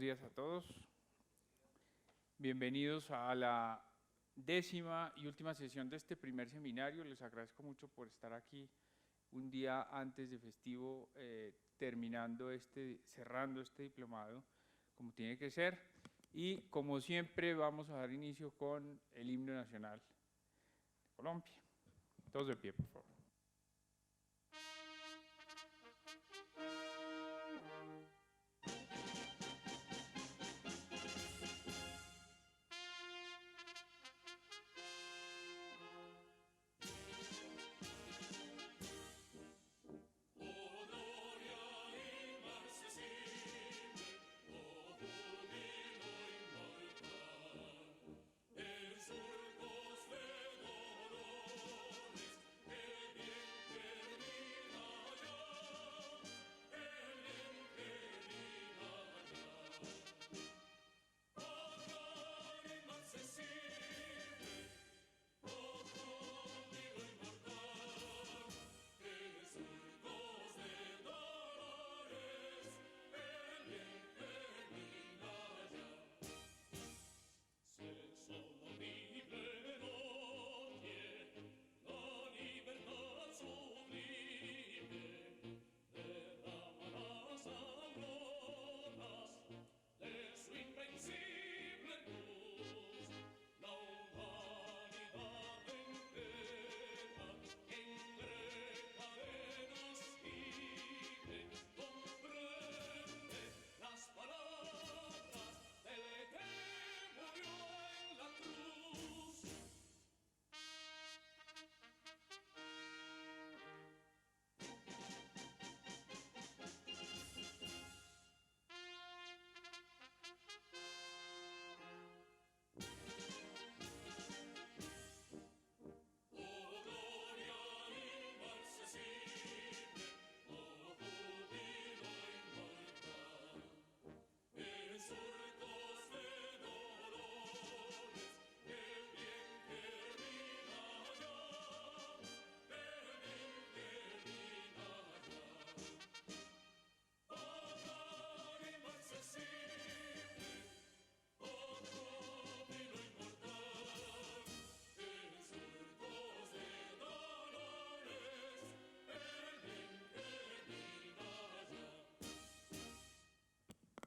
días a todos. Bienvenidos a la 10ª y última sesión de este primer seminario. Les agradezco mucho por estar aquí un día antes de festivo, cerrando este diplomado, como tiene que ser. Y como siempre vamos a dar inicio con el himno nacional de Colombia. Todos de pie, por favor.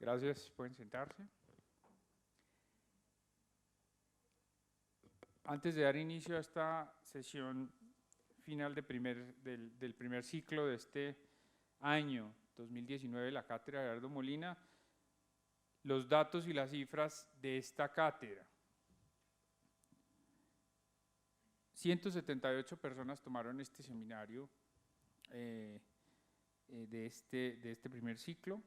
Gracias, pueden sentarse. Antes de dar inicio a esta sesión final del primer ciclo de este año 2019 de la cátedra Gerardo Molina, los datos y las cifras de esta cátedra. 178 personas tomaron este seminario de este primer ciclo.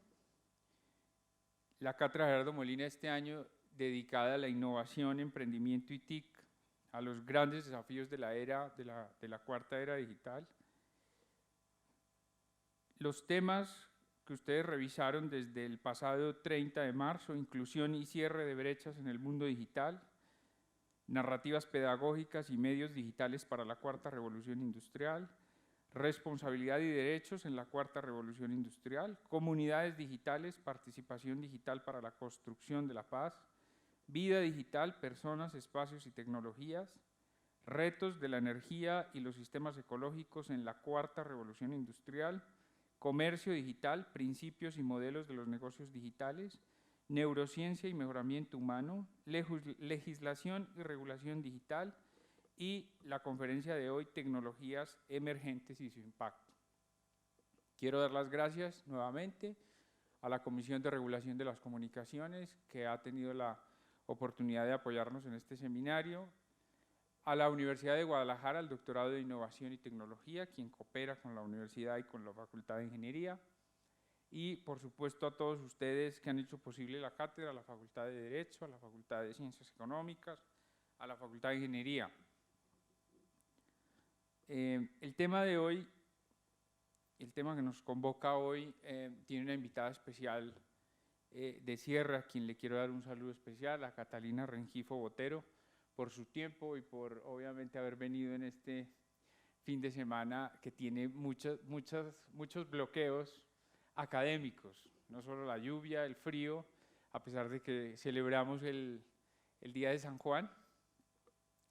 La cátedra Gerardo Molina este año dedicada a la innovación, emprendimiento y TIC, a los grandes desafíos de la era de la cuarta era digital. Los temas que ustedes revisaron desde el pasado 30 de marzo, inclusión y cierre de brechas en el mundo digital, narrativas pedagógicas y medios digitales para la cuarta revolución industrial, responsabilidad y derechos en la cuarta revolución industrial, comunidades digitales, participación digital para la construcción de la paz, vida digital, personas, espacios y tecnologías, retos de la energía y los sistemas ecológicos en la cuarta revolución industrial, comercio digital, principios y modelos de los negocios digitales, neurociencia y mejoramiento humano, legislación y regulación digital, y la conferencia de hoy, tecnologías emergentes y su impacto. Quiero dar las gracias nuevamente a la Comisión de Regulación de las Comunicaciones, que ha tenido la oportunidad de apoyarnos en este seminario, a la Universidad de Guadalajara, al Doctorado de Innovación y Tecnología, quien coopera con la universidad y con la Facultad de Ingeniería, y por supuesto a todos ustedes que han hecho posible la cátedra, a la Facultad de Derecho, a la Facultad de Ciencias Económicas, a la Facultad de Ingeniería. El tema de hoy, el tema que nos convoca hoy, tiene una invitada especial de cierre, a quien le quiero dar un saludo especial, a Catalina Rengifo Botero, por su tiempo y por obviamente haber venido en este fin de semana que tiene muchos bloqueos académicos, no solo la lluvia, el frío, a pesar de que celebramos el Día de San Juan,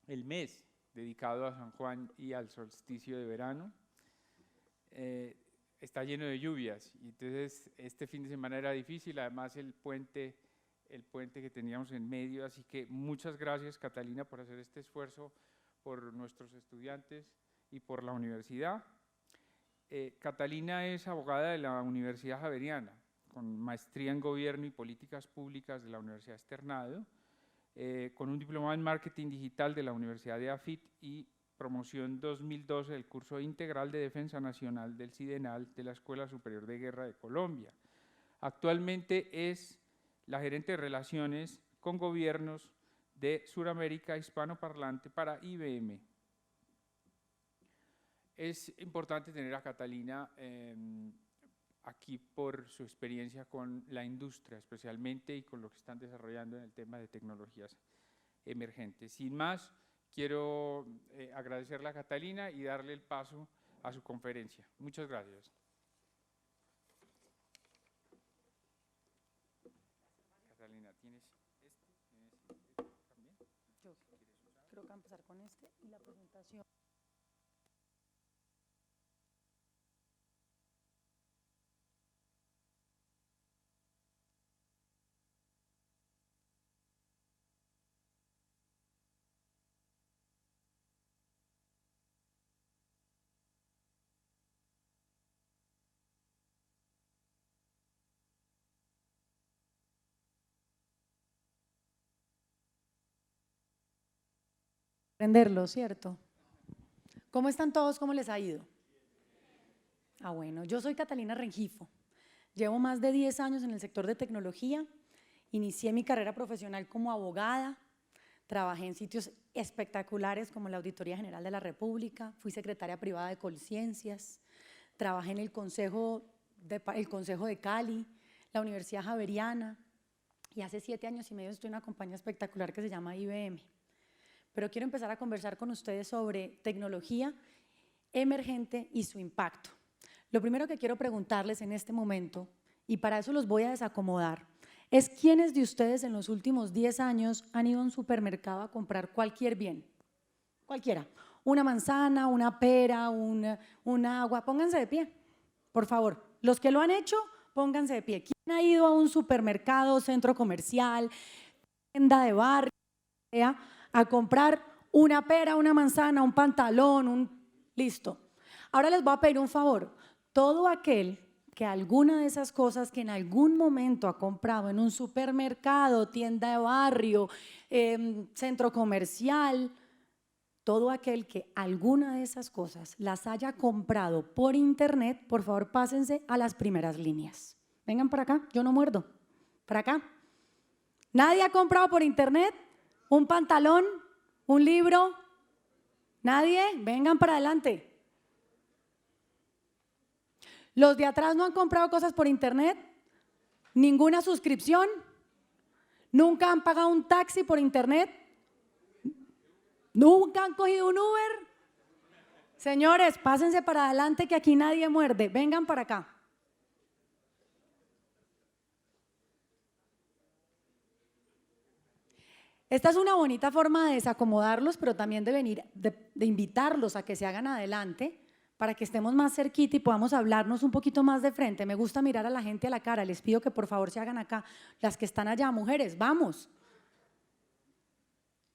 el mes dedicado a San Juan y al solsticio de verano. Está lleno de lluvias y entonces este fin de semana era difícil, además el puente que teníamos en medio, así que muchas gracias, Catalina, por hacer este esfuerzo por nuestros estudiantes y por la universidad. Catalina es abogada de la Universidad Javeriana, con maestría en Gobierno y Políticas Públicas de la Universidad Externado, con un diplomado en Marketing Digital de la Universidad de AFIT y promoción 2012 del curso integral de Defensa Nacional del CIDENAL de la Escuela Superior de Guerra de Colombia. Actualmente es la gerente de Relaciones con Gobiernos de Suramérica hispanoparlante para IBM. Es importante tener a Catalina aquí por su experiencia con la industria, especialmente, y con lo que están desarrollando en el tema de tecnologías emergentes. Sin más, quiero agradecerle a Catalina y darle el paso a su conferencia. Muchas gracias. Catalina, ¿tienes este? ¿Tienes este también? Yo creo que voy a empezar con este y la presentación. Aprenderlo, ¿cierto? ¿Cómo están todos? ¿Cómo les ha ido? Ah, bueno, yo soy Catalina Rengifo. Llevo más de 10 años en el sector de tecnología. Inicié mi carrera profesional como abogada. Trabajé en sitios espectaculares como la Auditoría General de la República. Fui secretaria privada de Colciencias. Trabajé en el Consejo de Cali, la Universidad Javeriana. Y hace 7 años y medio estoy en una compañía espectacular que se llama IBM. Pero quiero empezar a conversar con ustedes sobre tecnología emergente y su impacto. Lo primero que quiero preguntarles en este momento, y para eso los voy a desacomodar, es ¿quiénes de ustedes en los últimos 10 años han ido a un supermercado a comprar cualquier bien? Cualquiera. Una manzana, una pera, un agua. Pónganse de pie, por favor. Los que lo han hecho, pónganse de pie. ¿Quién ha ido a un supermercado, centro comercial, tienda de barrio, a comprar una pera, una manzana, un pantalón, listo? Ahora les voy a pedir un favor. Todo aquel que alguna de esas cosas que en algún momento ha comprado en un supermercado, tienda de barrio, centro comercial, todo aquel que alguna de esas cosas las haya comprado por internet, por favor pásense a las primeras líneas. Vengan para acá, yo no muerdo. Para acá. ¿Nadie ha comprado por internet un pantalón, un libro? ¿Nadie? Vengan para adelante. ¿Los de atrás no han comprado cosas por internet? ¿Ninguna suscripción? ¿Nunca han pagado un taxi por internet? ¿Nunca han cogido un Uber? Señores, pásense para adelante que aquí nadie muerde. Vengan para acá. Esta es una bonita forma de desacomodarlos, pero también de invitarlos a que se hagan adelante para que estemos más cerquita y podamos hablarnos un poquito más de frente. Me gusta mirar a la gente a la cara. Les pido que por favor se hagan acá. Las que están allá, mujeres, vamos.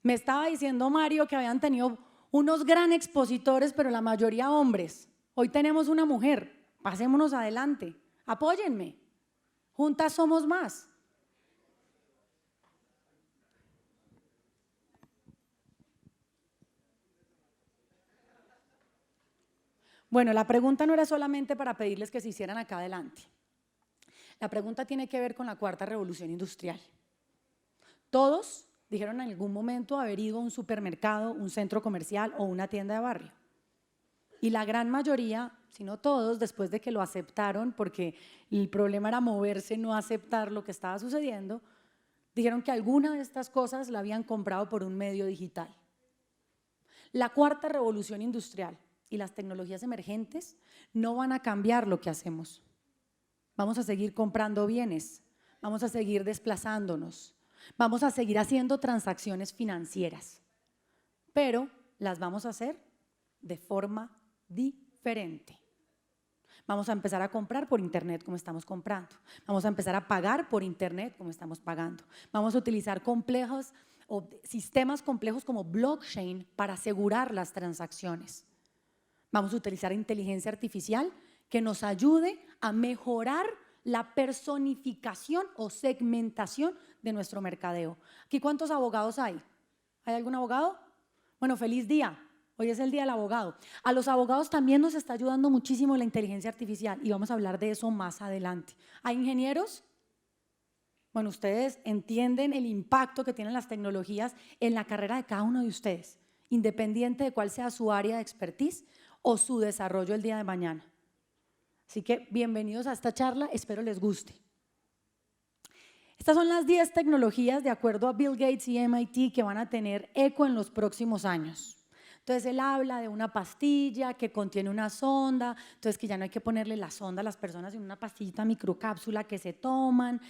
Me estaba diciendo Mario que habían tenido unos gran expositores, pero la mayoría hombres. Hoy tenemos una mujer. Pasémonos adelante. Apóyenme. Juntas somos más. Bueno, la pregunta no era solamente para pedirles que se hicieran acá adelante. La pregunta tiene que ver con la cuarta revolución industrial. Todos dijeron en algún momento haber ido a un supermercado, un centro comercial o una tienda de barrio. Y la gran mayoría, si no todos, después de que lo aceptaron, porque el problema era moverse, no aceptar lo que estaba sucediendo, dijeron que alguna de estas cosas la habían comprado por un medio digital. La cuarta revolución industrial y las tecnologías emergentes no van a cambiar lo que hacemos. Vamos a seguir comprando bienes, vamos a seguir desplazándonos, vamos a seguir haciendo transacciones financieras, pero las vamos a hacer de forma diferente. Vamos a empezar a comprar por internet como estamos comprando. Vamos a empezar a pagar por internet como estamos pagando. Vamos a utilizar sistemas complejos como blockchain para asegurar las transacciones. Vamos a utilizar inteligencia artificial que nos ayude a mejorar la personificación o segmentación de nuestro mercadeo. ¿Aquí cuántos abogados hay? ¿Hay algún abogado? Bueno, feliz día. Hoy es el día del abogado. A los abogados también nos está ayudando muchísimo la inteligencia artificial y vamos a hablar de eso más adelante. ¿Hay ingenieros? Bueno, ustedes entienden el impacto que tienen las tecnologías en la carrera de cada uno de ustedes, independiente de cuál sea su área de expertise o su desarrollo el día de mañana. Así que bienvenidos a esta charla, espero les guste. Estas son las 10 tecnologías de acuerdo a Bill Gates y MIT que van a tener eco en los próximos años. Entonces él habla de una pastilla que contiene una sonda, entonces que ya no hay que ponerle la sonda a las personas en una pastillita microcápsula que se toman,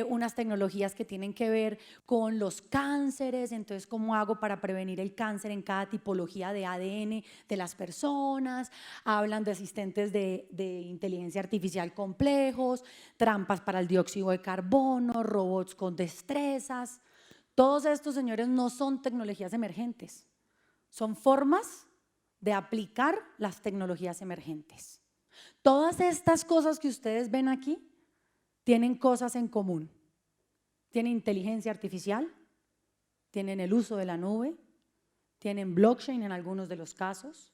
unas tecnologías que tienen que ver con los cánceres, entonces cómo hago para prevenir el cáncer en cada tipología de ADN de las personas, hablan de asistentes de inteligencia artificial complejos, trampas para el dióxido de carbono, robots con destrezas. Todos estos, señores, no son tecnologías emergentes. Son formas de aplicar las tecnologías emergentes. Todas estas cosas que ustedes ven aquí tienen cosas en común. Tienen inteligencia artificial, tienen el uso de la nube, tienen blockchain en algunos de los casos,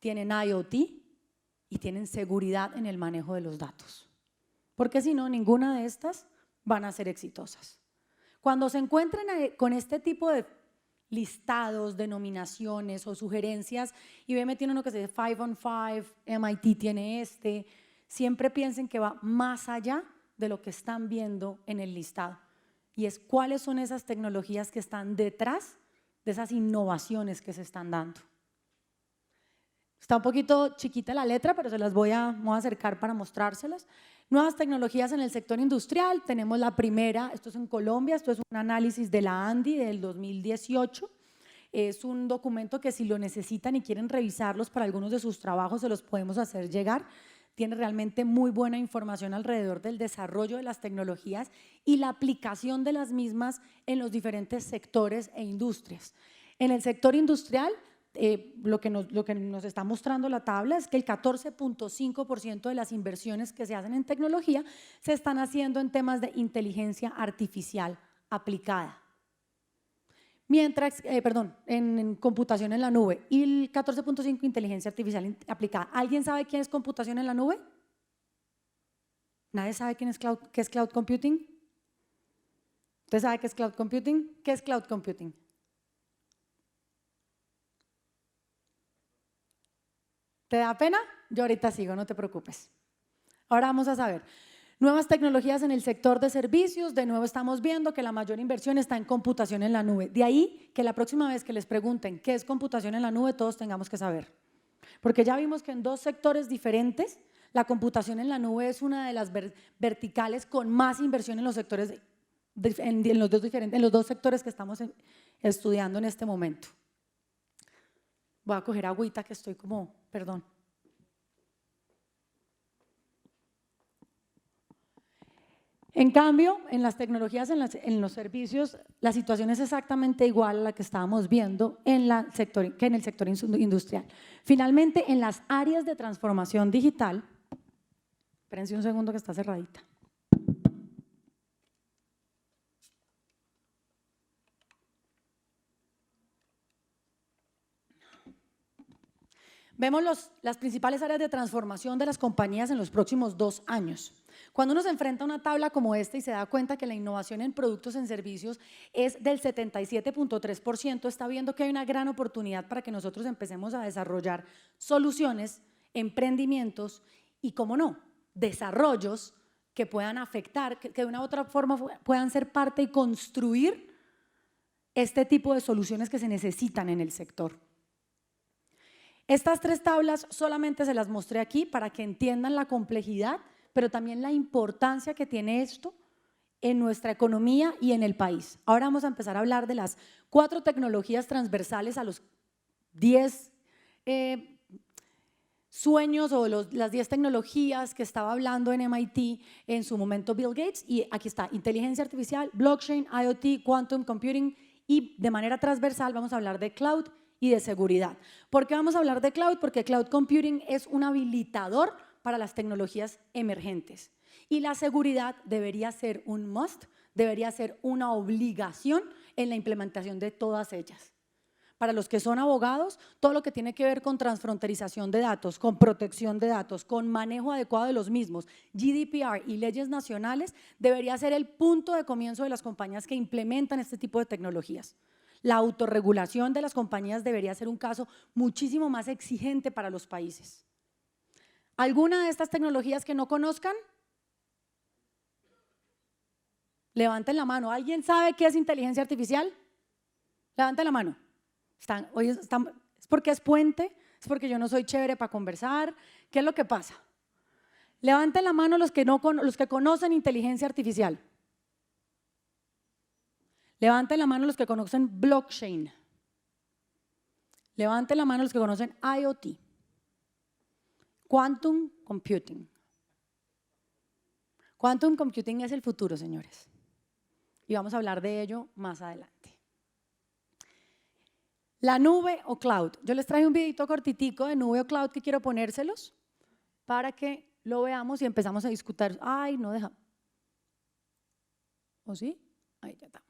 tienen IoT y tienen seguridad en el manejo de los datos. Porque si no, ninguna de estas van a ser exitosas. Cuando se encuentren con este tipo de listados, denominaciones o sugerencias, IBM tiene uno que se dice 5 on 5, MIT tiene siempre piensen que va más allá de lo que están viendo en el listado y es cuáles son esas tecnologías que están detrás de esas innovaciones que se están dando. Está un poquito chiquita la letra, pero se las voy a acercar para mostrárselas. Nuevas tecnologías en el sector industrial, tenemos la primera, esto es en Colombia, esto es un análisis de la ANDI del 2018, es un documento que si lo necesitan y quieren revisarlos para algunos de sus trabajos se los podemos hacer llegar, tiene realmente muy buena información alrededor del desarrollo de las tecnologías y la aplicación de las mismas en los diferentes sectores e industrias. En el sector industrial, lo que nos está mostrando la tabla es que el 14.5% de las inversiones que se hacen en tecnología se están haciendo en temas de inteligencia artificial aplicada. Mientras, en computación en la nube y el 14.5% inteligencia artificial aplicada. ¿Alguien sabe quién es computación en la nube? ¿Nadie sabe qué es cloud computing? ¿Usted sabe qué es cloud computing? ¿Qué es cloud computing? ¿Te da pena? Yo ahorita sigo, no te preocupes. Ahora vamos a saber. Nuevas tecnologías en el sector de servicios, de nuevo estamos viendo que la mayor inversión está en computación en la nube. De ahí que la próxima vez que les pregunten qué es computación en la nube, todos tengamos que saber. Porque ya vimos que en dos sectores diferentes, la computación en la nube es una de las verticales con más inversión en los sectores, en los dos sectores que estamos estudiando en este momento. Voy a coger agüita que estoy perdón. En cambio, en las tecnologías, en los servicios, la situación es exactamente igual a la que estábamos viendo que en el sector industrial. Finalmente, en las áreas de transformación digital, espérense un segundo que está cerradita. Vemos las principales áreas de transformación de las compañías en los próximos 2 años. Cuando uno se enfrenta a una tabla como esta y se da cuenta que la innovación en productos en servicios es del 77.3%, está viendo que hay una gran oportunidad para que nosotros empecemos a desarrollar soluciones, emprendimientos y, cómo no, desarrollos que puedan afectar, que de una u otra forma puedan ser parte y construir este tipo de soluciones que se necesitan en el sector. Estas 3 tablas solamente se las mostré aquí para que entiendan la complejidad, pero también la importancia que tiene esto en nuestra economía y en el país. Ahora vamos a empezar a hablar de las 4 tecnologías transversales a los 10 sueños o las 10 tecnologías que estaba hablando en MIT en su momento Bill Gates, y aquí está: inteligencia artificial, blockchain, IoT, quantum computing, y de manera transversal vamos a hablar de cloud y de seguridad. ¿Por qué vamos a hablar de cloud? Porque cloud computing es un habilitador para las tecnologías emergentes y la seguridad debería ser un must, debería ser una obligación en la implementación de todas ellas. Para los que son abogados, todo lo que tiene que ver con transfronterización de datos, con protección de datos, con manejo adecuado de los mismos, GDPR y leyes nacionales, debería ser el punto de comienzo de las compañías que implementan este tipo de tecnologías. La autorregulación de las compañías debería ser un caso muchísimo más exigente para los países. ¿Alguna de estas tecnologías que no conozcan? Levanten la mano. ¿Alguien sabe qué es inteligencia artificial? Levanten la mano. ¿Es porque es puente? ¿Es porque yo no soy chévere para conversar? ¿Qué es lo que pasa? Levanten la mano los que conocen inteligencia artificial. Levanten la mano los que conocen blockchain. Levanten la mano los que conocen IoT. Quantum computing. Quantum computing es el futuro, señores. Y vamos a hablar de ello más adelante. La nube o cloud. Yo les traje un videito cortitico de nube o cloud que quiero ponérselos para que lo veamos y empezamos a discutir. Ay, no deja. ¿O sí? Ahí ya está.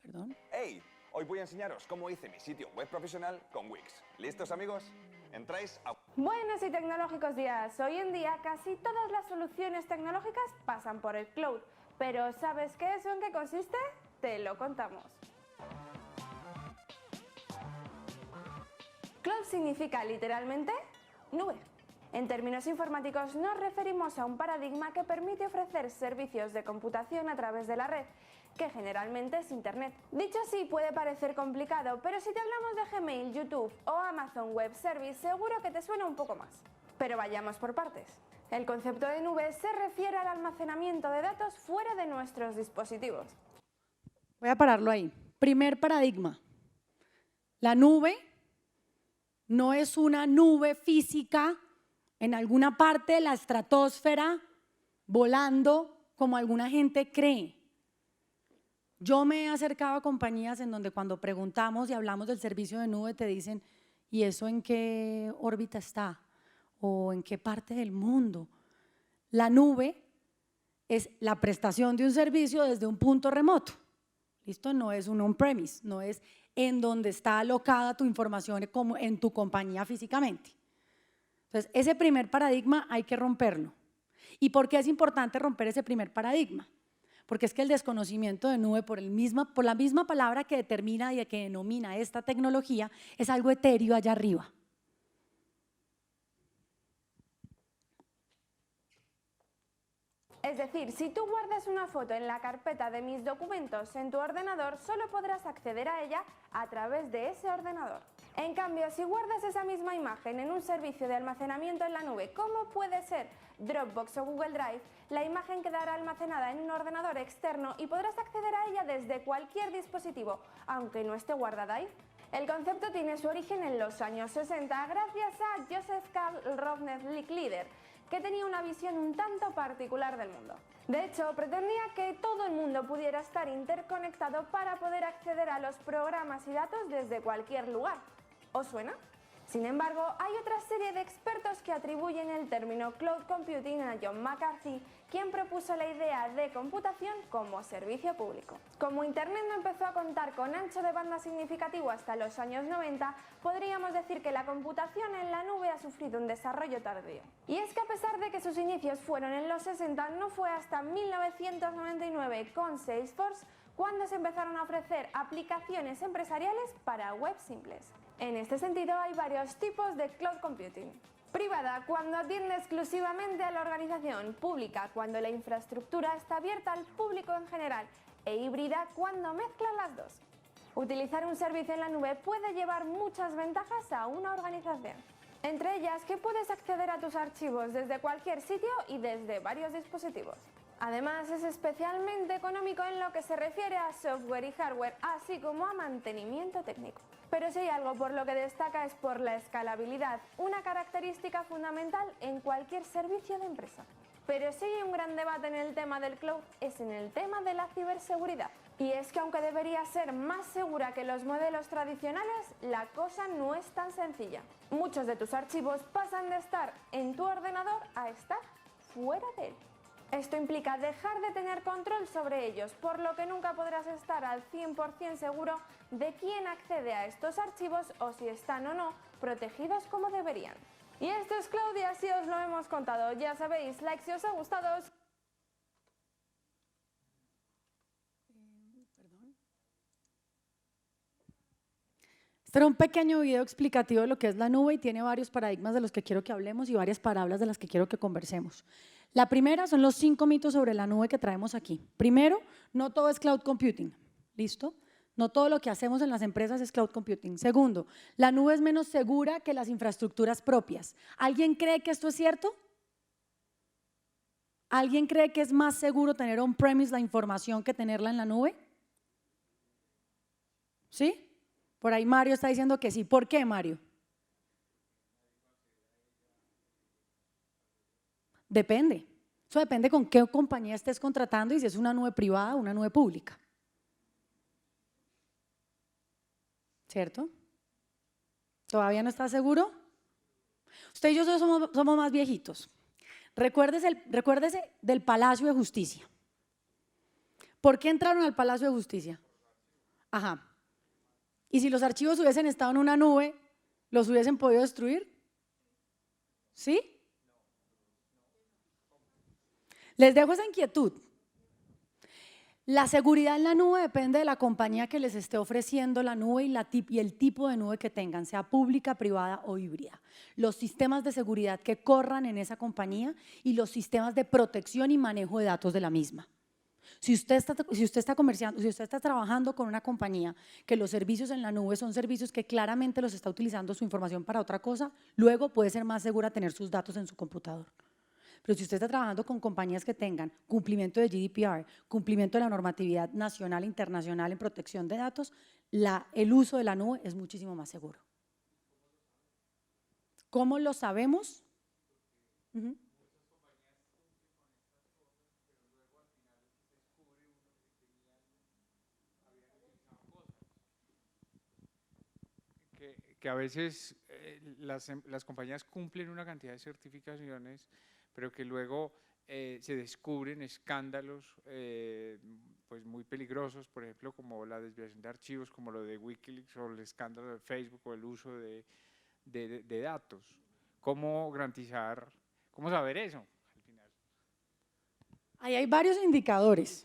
Perdón. Hey, hoy voy a enseñaros cómo hice mi sitio web profesional con Wix. ¿Listos, amigos? Entráis a... Buenos y tecnológicos días. Hoy en día casi todas las soluciones tecnológicas pasan por el cloud. Pero ¿sabes qué es o en qué consiste? Te lo contamos. Cloud significa literalmente nube. En términos informáticos nos referimos a un paradigma que permite ofrecer servicios de computación a través de la red, que generalmente es Internet. Dicho así puede parecer complicado, pero si te hablamos de Gmail, YouTube o Amazon Web Service, seguro que te suena un poco más. Pero vayamos por partes. El concepto de nube se refiere al almacenamiento de datos fuera de nuestros dispositivos. Voy a pararlo ahí. Primer paradigma. La nube no es una nube física en alguna parte de la estratosfera volando como alguna gente cree. Yo me he acercado a compañías en donde cuando preguntamos y hablamos del servicio de nube te dicen: ¿y eso en qué órbita está? ¿O en qué parte del mundo? La nube es la prestación de un servicio desde un punto remoto. ¿Listo? No es un on-premise, no es en donde está alocada tu información como en tu compañía físicamente. Entonces, ese primer paradigma hay que romperlo. ¿Y por qué es importante romper ese primer paradigma? Porque es que el desconocimiento de nube, por la misma palabra que determina y que denomina esta tecnología, es algo etéreo allá arriba. Es decir, si tú guardas una foto en la carpeta de mis documentos en tu ordenador, solo podrás acceder a ella a través de ese ordenador. En cambio, si guardas esa misma imagen en un servicio de almacenamiento en la nube, como puede ser Dropbox o Google Drive, la imagen quedará almacenada en un ordenador externo y podrás acceder a ella desde cualquier dispositivo, aunque no esté guardada ahí. El concepto tiene su origen en los años 60 gracias a Joseph Karl Robert Licklider, que tenía una visión un tanto particular del mundo. De hecho, pretendía que todo el mundo pudiera estar interconectado para poder acceder a los programas y datos desde cualquier lugar. ¿Os suena? Sin embargo, hay otra serie de expertos que atribuyen el término Cloud Computing a John McCarthy, quien propuso la idea de computación como servicio público. Como Internet no empezó a contar con ancho de banda significativo hasta los años 90, podríamos decir que la computación en la nube ha sufrido un desarrollo tardío. Y es que a pesar de que sus inicios fueron en los 60, no fue hasta 1999 con Salesforce cuando se empezaron a ofrecer aplicaciones empresariales para web simples. En este sentido, hay varios tipos de Cloud Computing. Privada, cuando atiende exclusivamente a la organización. Pública, cuando la infraestructura está abierta al público en general. E híbrida, cuando mezcla las dos. Utilizar un servicio en la nube puede llevar muchas ventajas a una organización. Entre ellas que puedes acceder a tus archivos desde cualquier sitio y desde varios dispositivos. Además, es especialmente económico en lo que se refiere a software y hardware, así como a mantenimiento técnico. Pero si hay algo por lo que destaca es por la escalabilidad, una característica fundamental en cualquier servicio de empresa. Pero si hay un gran debate en el tema del cloud, es en el tema de la ciberseguridad. Y es que aunque debería ser más segura que los modelos tradicionales, la cosa no es tan sencilla. Muchos de tus archivos pasan de estar en tu ordenador a estar fuera de él. Esto implica dejar de tener control sobre ellos, por lo que nunca podrás estar al 100% seguro de quién accede a estos archivos o si están o no protegidos como deberían. Y esto es cloud y así os lo hemos contado. Ya sabéis, like si os ha gustado. Este era un pequeño video explicativo de lo que es la nube y tiene varios paradigmas de los que quiero que hablemos y varias palabras de las que quiero que conversemos. La primera son los 5 mitos sobre la nube que traemos aquí. Primero, no todo es cloud computing, ¿listo? No todo lo que hacemos en las empresas es cloud computing. Segundo, la nube es menos segura que las infraestructuras propias. ¿Alguien cree que esto es cierto? ¿Alguien cree que es más seguro tener on-premise la información que tenerla en la nube? ¿Sí? Por ahí Mario está diciendo que sí. ¿Por qué, Mario? Depende. Eso depende con qué compañía estés contratando y si es una nube privada o una nube pública. ¿Cierto? ¿Todavía no está seguro? Usted y yo somos más viejitos. Recuérdese del Palacio de Justicia. ¿Por qué entraron al Palacio de Justicia? Ajá. ¿Y si los archivos hubiesen estado en una nube, los hubiesen podido destruir? ¿Sí? Les dejo esa inquietud. La seguridad en la nube depende de la compañía que les esté ofreciendo la nube y el tipo de nube que tengan, sea pública, privada o híbrida. Los sistemas de seguridad que corran en esa compañía y los sistemas de protección y manejo de datos de la misma. Si usted está trabajando con una compañía que los servicios en la nube son servicios que claramente los está utilizando su información para otra cosa, luego puede ser más segura tener sus datos en su computador. Pero si usted está trabajando con compañías que tengan cumplimiento de GDPR, cumplimiento de la normatividad nacional e internacional en protección de datos, el uso de la nube es muchísimo más seguro. ¿Cómo lo sabemos? Que a veces las compañías cumplen una cantidad de certificaciones, pero que luego se descubren escándalos pues muy peligrosos, por ejemplo, como la desviación de archivos, como lo de Wikileaks o el escándalo de Facebook o el uso de datos. ¿Cómo garantizar, cómo saber eso al final? Ahí hay varios indicadores.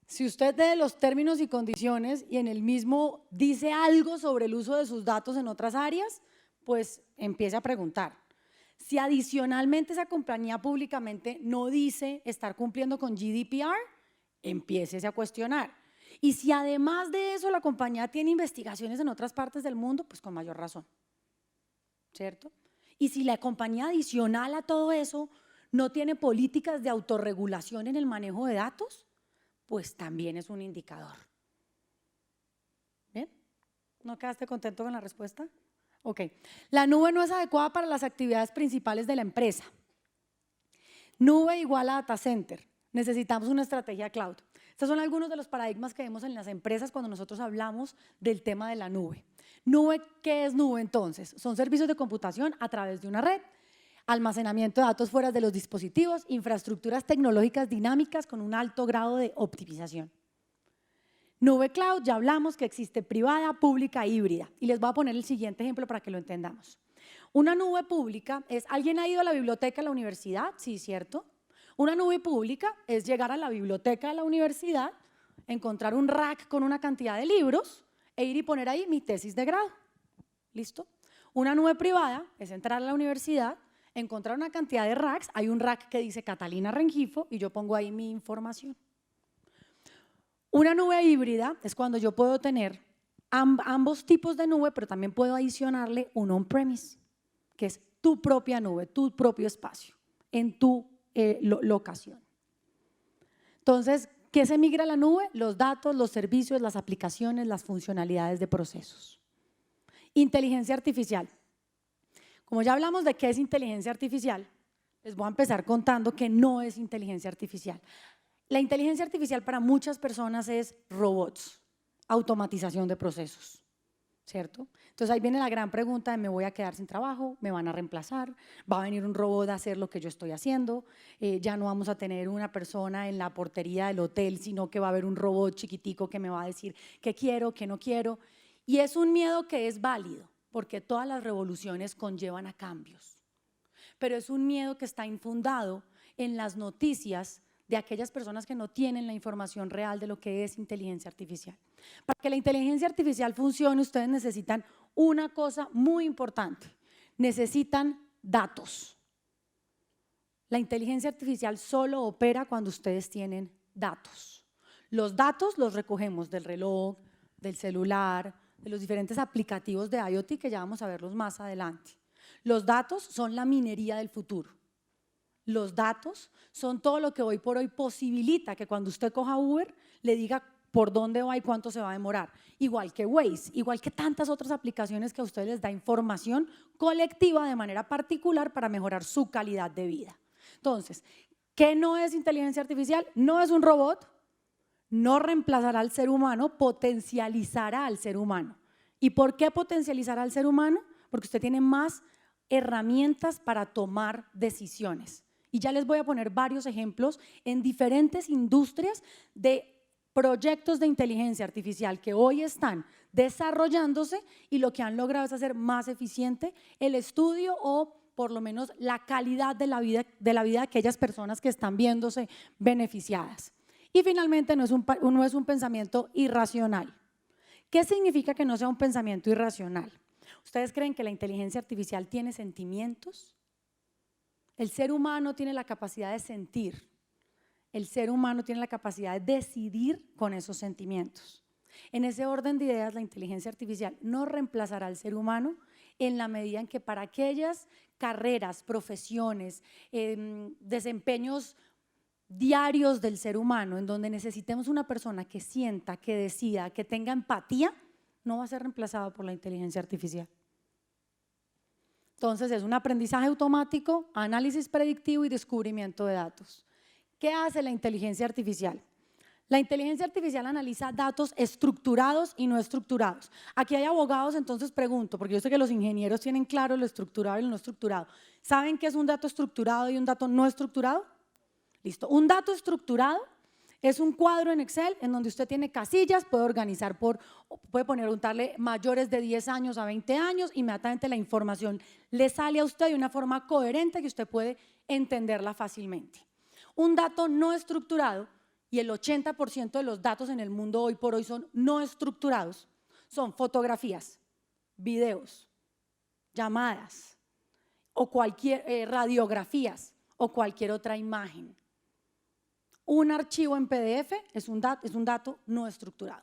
Si usted lee los términos y condiciones y en el mismo dice algo sobre el uso de sus datos en otras áreas, pues empiece a preguntar. Si adicionalmente esa compañía públicamente no dice estar cumpliendo con GDPR, empiécese a cuestionar. Y si además de eso la compañía tiene investigaciones en otras partes del mundo, pues con mayor razón, ¿cierto? Y si la compañía adicional a todo eso no tiene políticas de autorregulación en el manejo de datos, pues también es un indicador. ¿Bien? ¿No quedaste contento con la respuesta? Ok. La nube no es adecuada para las actividades principales de la empresa. Nube igual a data center. Necesitamos una estrategia cloud. Estos son algunos de los paradigmas que vemos en las empresas cuando nosotros hablamos del tema de la nube. ¿Nube? ¿Qué es nube entonces? Son servicios de computación a través de una red, almacenamiento de datos fuera de los dispositivos, infraestructuras tecnológicas dinámicas con un alto grado de optimización. Nube cloud, ya hablamos que existe privada, pública e híbrida. Y les voy a poner el siguiente ejemplo para que lo entendamos. Una nube pública es, ¿alguien ha ido a la biblioteca de la universidad? Sí, ¿cierto? Una nube pública es llegar a la biblioteca de la universidad, encontrar un rack con una cantidad de libros e ir y poner ahí mi tesis de grado. ¿Listo? Una nube privada es entrar a la universidad, encontrar una cantidad de racks, hay un rack que dice Catalina Rengifo y yo pongo ahí mi información. Una nube híbrida es cuando yo puedo tener ambos tipos de nube, pero también puedo adicionarle un on-premise. que es tu propia nube, tu propio espacio, en tu locación. Entonces, ¿qué se migra a la nube? Los datos, los servicios, las aplicaciones, las funcionalidades de procesos. Inteligencia artificial. Como ya hablamos de qué es inteligencia artificial, les voy a empezar contando que no es inteligencia artificial. La inteligencia artificial para muchas personas es robots, automatización de procesos, ¿cierto? Entonces ahí viene la gran pregunta de me voy a quedar sin trabajo, me van a reemplazar, va a venir un robot a hacer lo que yo estoy haciendo, ya no vamos a tener una persona en la portería del hotel, sino que va a haber un robot chiquitico que me va a decir qué quiero, qué no quiero. Y es un miedo que es válido, porque todas las revoluciones conllevan a cambios. Pero es un miedo que está infundado en las noticias de aquellas personas que no tienen la información real de lo que es inteligencia artificial. Para que la inteligencia artificial funcione, ustedes necesitan una cosa muy importante, necesitan datos. La inteligencia artificial solo opera cuando ustedes tienen datos. Los datos los recogemos del reloj, del celular, de los diferentes aplicativos de IoT que ya vamos a verlos más adelante. Los datos son la minería del futuro. Los datos son todo lo que hoy por hoy posibilita que cuando usted coja Uber le diga por dónde va y cuánto se va a demorar. Igual que Waze, igual que tantas otras aplicaciones que a ustedes les da información colectiva de manera particular para mejorar su calidad de vida. Entonces, ¿qué no es inteligencia artificial? No es un robot, no reemplazará al ser humano, potencializará al ser humano. ¿Y por qué potencializará al ser humano? Porque usted tiene más herramientas para tomar decisiones. Y ya les voy a poner varios ejemplos en diferentes industrias de proyectos de inteligencia artificial que hoy están desarrollándose y lo que han logrado es hacer más eficiente el estudio o por lo menos la calidad de la vida de aquellas personas que están viéndose beneficiadas. Y finalmente no es un pensamiento irracional. ¿Qué significa que no sea un pensamiento irracional? ¿Ustedes creen que la inteligencia artificial tiene sentimientos? El ser humano tiene la capacidad de sentir, el ser humano tiene la capacidad de decidir con esos sentimientos. En ese orden de ideas, la inteligencia artificial no reemplazará al ser humano en la medida en que para aquellas carreras, profesiones, desempeños diarios del ser humano, en donde necesitemos una persona que sienta, que decida, que tenga empatía, no va a ser reemplazado por la inteligencia artificial. Entonces es un aprendizaje automático, análisis predictivo y descubrimiento de datos. ¿Qué hace la inteligencia artificial? La inteligencia artificial analiza datos estructurados y no estructurados. Aquí hay abogados, entonces pregunto, porque yo sé que los ingenieros tienen claro lo estructurado y lo no estructurado. ¿Saben qué es un dato estructurado y un dato no estructurado? Listo. Un dato estructurado es un cuadro en Excel en donde usted tiene casillas, puede organizar puede preguntarle mayores de 10 años a 20 años, inmediatamente la información le sale a usted de una forma coherente que usted puede entenderla fácilmente. Un dato no estructurado, y el 80% de los datos en el mundo hoy por hoy son no estructurados, son fotografías, videos, llamadas, o radiografías o cualquier otra imagen. Un archivo en PDF es un dato no estructurado.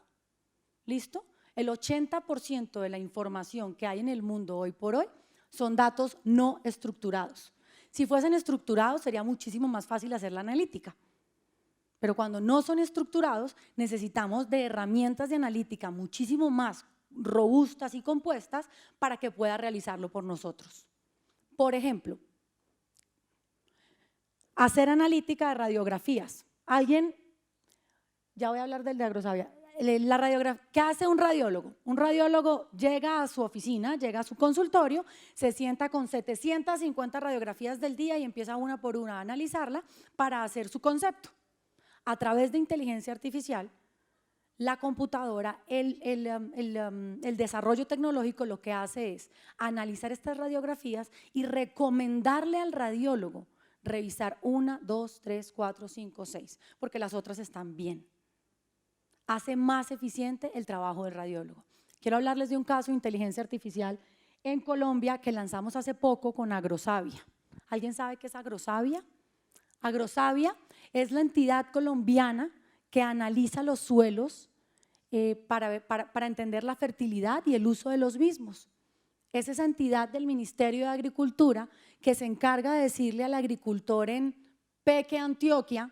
¿Listo? El 80% de la información que hay en el mundo hoy por hoy son datos no estructurados. Si fuesen estructurados sería muchísimo más fácil hacer la analítica. Pero cuando no son estructurados necesitamos de herramientas de analítica muchísimo más robustas y compuestas para que pueda realizarlo por nosotros. Por ejemplo, hacer analítica de radiografías. Ya voy a hablar del de Agrosavia. La radiografía, ¿qué hace un radiólogo? Un radiólogo llega a su oficina, llega a su consultorio, se sienta con 750 radiografías del día y empieza una por una a analizarla para hacer su concepto. A través de inteligencia artificial, la computadora, el desarrollo tecnológico lo que hace es analizar estas radiografías y recomendarle al radiólogo revisar 1, 2, 3, 4, 5, 6, porque las otras están bien. Hace más eficiente el trabajo del radiólogo. Quiero hablarles de un caso de inteligencia artificial en Colombia que lanzamos hace poco con Agrosavia. ¿Alguien sabe qué es Agrosavia? Agrosavia es la entidad colombiana que analiza los suelos para entender la fertilidad y el uso de los mismos. es esa entidad del Ministerio de Agricultura que se encarga de decirle al agricultor en Peque, Antioquia,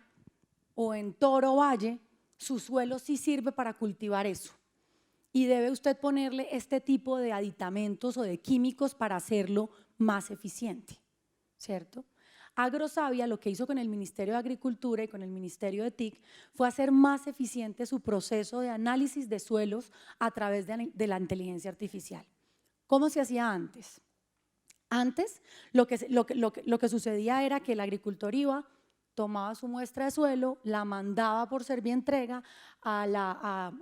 o en Toro Valle, su suelo sí sirve para cultivar eso. Y debe usted ponerle este tipo de aditamentos o de químicos para hacerlo más eficiente, ¿cierto? Agrosavia lo que hizo con el Ministerio de Agricultura y con el Ministerio de TIC fue hacer más eficiente su proceso de análisis de suelos a través de la inteligencia artificial. ¿Cómo se hacía antes? Antes lo que sucedía era que el agricultor iba, tomaba su muestra de suelo, la mandaba por servientrega a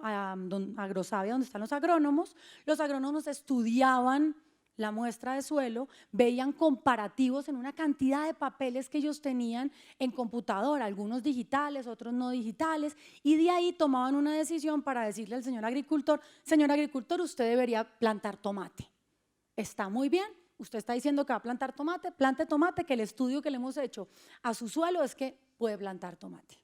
Agrosavia, donde están los agrónomos estudiaban la muestra de suelo, veían comparativos en una cantidad de papeles que ellos tenían en computadora, algunos digitales, otros no digitales, y de ahí tomaban una decisión para decirle al señor agricultor, usted debería plantar tomate. Está muy bien, usted está diciendo que va a plantar tomate, plante tomate, que el estudio que le hemos hecho a su suelo es que puede plantar tomate.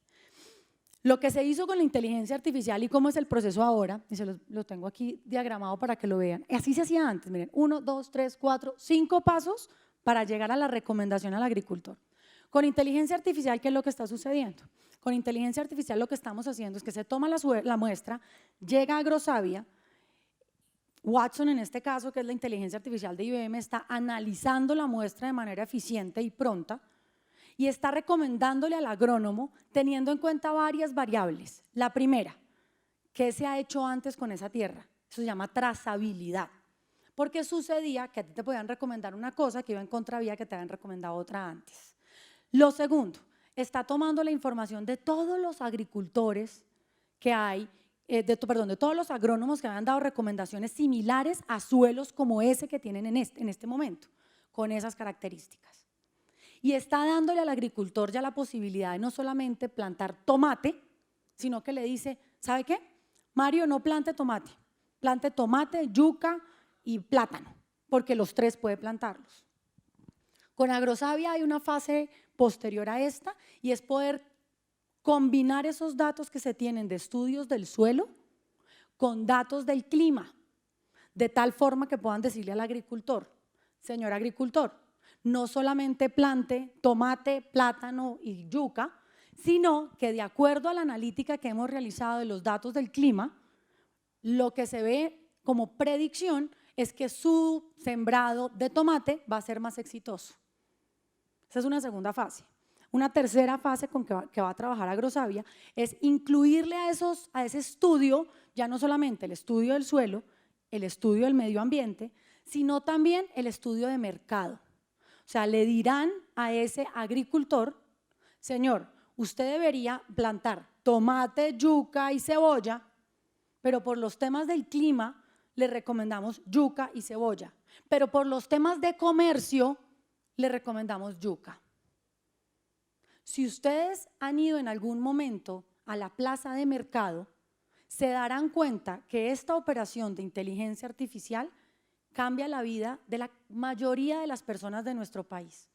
Lo que se hizo con la inteligencia artificial y cómo es el proceso ahora, y se lo tengo aquí diagramado para que lo vean, así se hacía antes, miren, 1, 2, 3, 4, 5 pasos para llegar a la recomendación al agricultor. Con inteligencia artificial, ¿qué es lo que está sucediendo? Con inteligencia artificial lo que estamos haciendo es que se toma la muestra, llega a Agrosavia, Watson en este caso, que es la inteligencia artificial de IBM, está analizando la muestra de manera eficiente y pronta, y está recomendándole al agrónomo teniendo en cuenta varias variables. La primera, ¿qué se ha hecho antes con esa tierra? Eso se llama trazabilidad. Porque sucedía que a ti te podían recomendar una cosa que iba en contravía que te habían recomendado otra antes. Lo segundo, está tomando la información de todos los agricultores que hay, de todos los agrónomos que habían dado recomendaciones similares a suelos como ese que tienen en este momento, con esas características. Y está dándole al agricultor ya la posibilidad de no solamente plantar tomate, sino que le dice, ¿sabe qué? Mario, no plante tomate, yuca y plátano, porque los tres puede plantarlos. Con Agrosavia hay una fase posterior a esta y es poder combinar esos datos que se tienen de estudios del suelo con datos del clima, de tal forma que puedan decirle al agricultor, señor agricultor, no solamente plante tomate, plátano y yuca, sino que de acuerdo a la analítica que hemos realizado de los datos del clima, lo que se ve como predicción es que su sembrado de tomate va a ser más exitoso. Esa es una segunda fase. Una tercera fase con que va a trabajar Agrosavia es incluirle a ese estudio, ya no solamente el estudio del suelo, el estudio del medio ambiente, sino también el estudio de mercado. O sea, le dirán a ese agricultor, señor, usted debería plantar tomate, yuca y cebolla, pero por los temas del clima le recomendamos yuca y cebolla, pero por los temas de comercio le recomendamos yuca. Si ustedes han ido en algún momento a la plaza de mercado, se darán cuenta que esta operación de inteligencia artificial cambia la vida de la mayoría de las personas de nuestro país.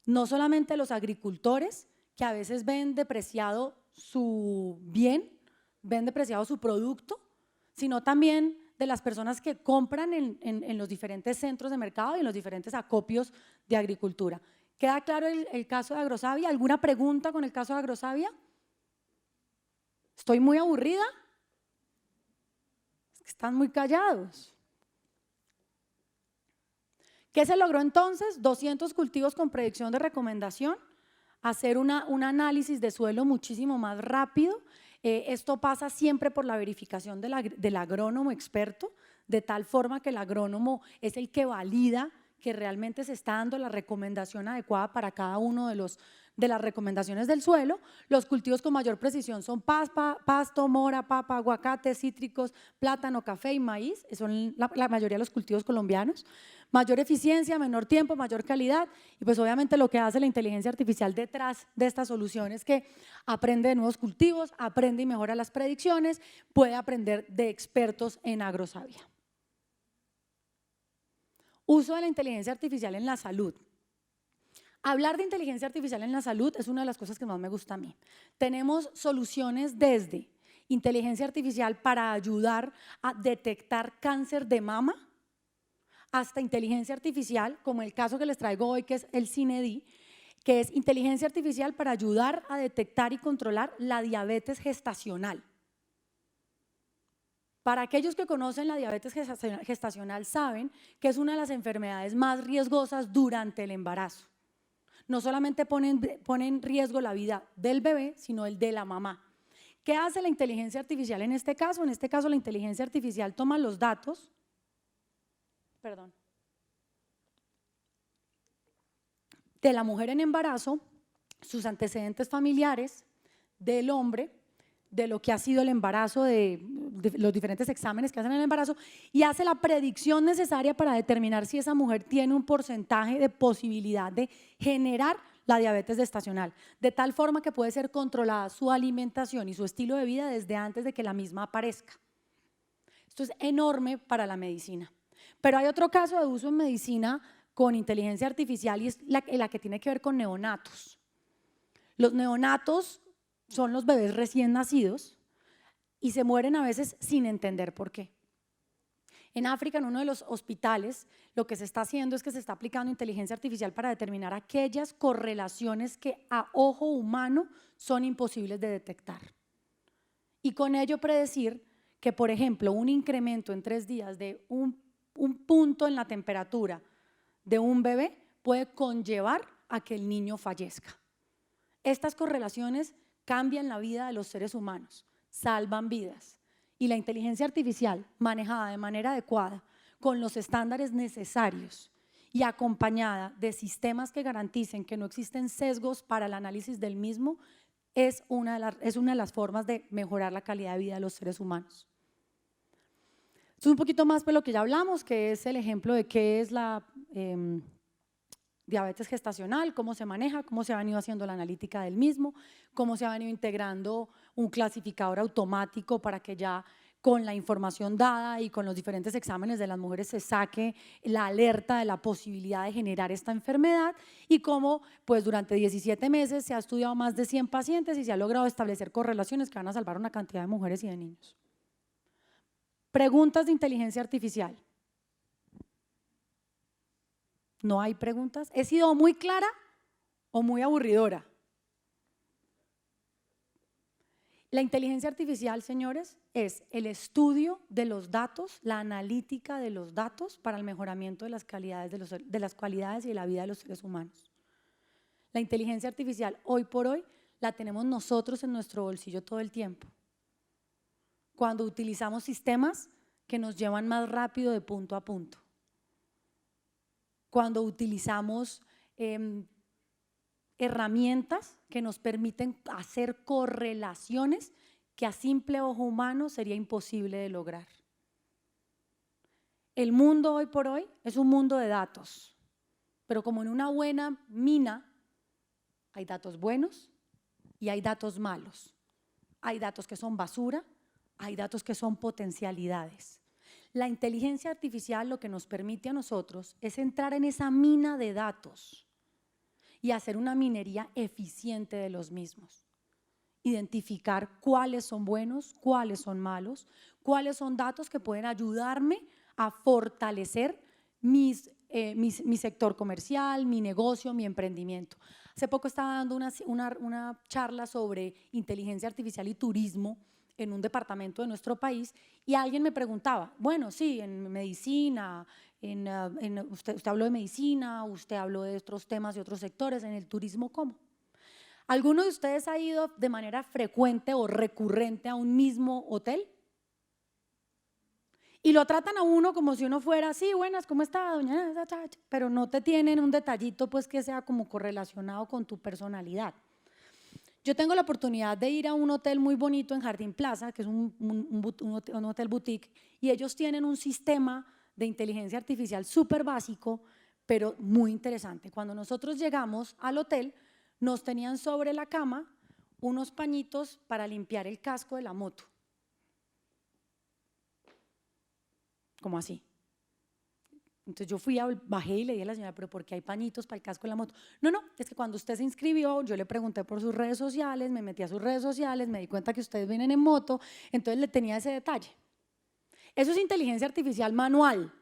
No solamente los agricultores, que a veces ven depreciado su bien, ven depreciado su producto, sino también de las personas que compran en los diferentes centros de mercado y en los diferentes acopios de agricultura. ¿Queda claro el caso de Agrosavia? ¿Alguna pregunta con el caso de Agrosavia? ¿Estoy muy aburrida? Es que están muy callados. ¿Qué se logró entonces? 200 cultivos con predicción de recomendación, hacer un análisis de suelo muchísimo más rápido. Esto pasa siempre por la verificación del agrónomo experto, de tal forma que el agrónomo es el que valida que realmente se está dando la recomendación adecuada para cada uno de las recomendaciones del suelo. Los cultivos con mayor precisión son pasto, mora, papa, aguacate, cítricos, plátano, café y maíz, son la mayoría de los cultivos colombianos. Mayor eficiencia, menor tiempo, mayor calidad y pues obviamente lo que hace la inteligencia artificial detrás de esta solución es que aprende de nuevos cultivos, aprende y mejora las predicciones, puede aprender de expertos en Agrosavia. Uso de la inteligencia artificial en la salud. Hablar de inteligencia artificial en la salud es una de las cosas que más me gusta a mí. Tenemos soluciones desde inteligencia artificial para ayudar a detectar cáncer de mama, hasta inteligencia artificial, como el caso que les traigo hoy, que es el CINEDI, que es inteligencia artificial para ayudar a detectar y controlar la diabetes gestacional. Para aquellos que conocen la diabetes gestacional saben que es una de las enfermedades más riesgosas durante el embarazo. No solamente pone en riesgo la vida del bebé, sino el de la mamá. ¿Qué hace la inteligencia artificial en este caso? En este caso la inteligencia artificial toma los datos, de la mujer en embarazo, sus antecedentes familiares, del hombre, de lo que ha sido el embarazo, de los diferentes exámenes que hacen en el embarazo, y hace la predicción necesaria para determinar si esa mujer tiene un porcentaje de posibilidad de generar la diabetes gestacional, de tal forma que puede ser controlada su alimentación y su estilo de vida desde antes de que la misma aparezca. Esto es enorme para la medicina. Pero hay otro caso de uso en medicina con inteligencia artificial y es la que tiene que ver con neonatos. Los neonatos son los bebés recién nacidos y se mueren a veces sin entender por qué. En África, en uno de los hospitales, lo que se está haciendo es que se está aplicando inteligencia artificial para determinar aquellas correlaciones que a ojo humano son imposibles de detectar. Y con ello predecir que, por ejemplo, un incremento en 3 días de un punto en la temperatura de un bebé puede conllevar a que el niño fallezca. Estas correlaciones cambian la vida de los seres humanos, salvan vidas. Y la inteligencia artificial manejada de manera adecuada, con los estándares necesarios y acompañada de sistemas que garanticen que no existen sesgos para el análisis del mismo, es una de las formas de mejorar la calidad de vida de los seres humanos. Esto es un poquito más de lo que ya hablamos, que es el ejemplo de qué es la diabetes gestacional, cómo se maneja, cómo se ha venido haciendo la analítica del mismo, cómo se ha venido integrando un clasificador automático para que ya con la información dada y con los diferentes exámenes de las mujeres se saque la alerta de la posibilidad de generar esta enfermedad y cómo pues durante 17 meses se ha estudiado más de 100 pacientes y se ha logrado establecer correlaciones que van a salvar una cantidad de mujeres y de niños. Preguntas de inteligencia artificial. ¿No hay preguntas? ¿He sido muy clara o muy aburridora? La inteligencia artificial, señores, es el estudio de los datos, la analítica de los datos para el mejoramiento de las cualidades y de la vida de los seres humanos. La inteligencia artificial hoy por hoy la tenemos nosotros en nuestro bolsillo todo el tiempo. Cuando utilizamos sistemas que nos llevan más rápido de punto a punto. Cuando utilizamos herramientas que nos permiten hacer correlaciones que a simple ojo humano sería imposible de lograr. El mundo hoy por hoy es un mundo de datos, pero como en una buena mina hay datos buenos y hay datos malos. Hay datos que son basura, hay datos que son potencialidades. La inteligencia artificial lo que nos permite a nosotros es entrar en esa mina de datos y hacer una minería eficiente de los mismos. Identificar cuáles son buenos, cuáles son malos, cuáles son datos que pueden ayudarme a fortalecer mi sector comercial, mi negocio, mi emprendimiento. Hace poco estaba dando una charla sobre inteligencia artificial y turismo en un departamento de nuestro país y alguien me preguntaba, bueno, sí, en medicina, usted habló de medicina, usted habló de otros temas y otros sectores, en el turismo, ¿cómo? ¿Alguno de ustedes ha ido de manera frecuente o recurrente a un mismo hotel? Y lo tratan a uno como si uno fuera, sí, buenas, ¿cómo está, doña? Pero no te tienen un detallito pues que sea como correlacionado con tu personalidad. Yo tengo la oportunidad de ir a un hotel muy bonito en Jardín Plaza, que es un hotel boutique, y ellos tienen un sistema de inteligencia artificial súper básico, pero muy interesante. Cuando nosotros llegamos al hotel, nos tenían sobre la cama unos pañitos para limpiar el casco de la moto. Como así. Entonces yo bajé y le dije a la señora, pero ¿por qué hay pañitos para el casco de la moto? No, es que cuando usted se inscribió, yo le pregunté por sus redes sociales, me metí a sus redes sociales, me di cuenta que ustedes vienen en moto, entonces le tenía ese detalle. Eso es inteligencia artificial manual.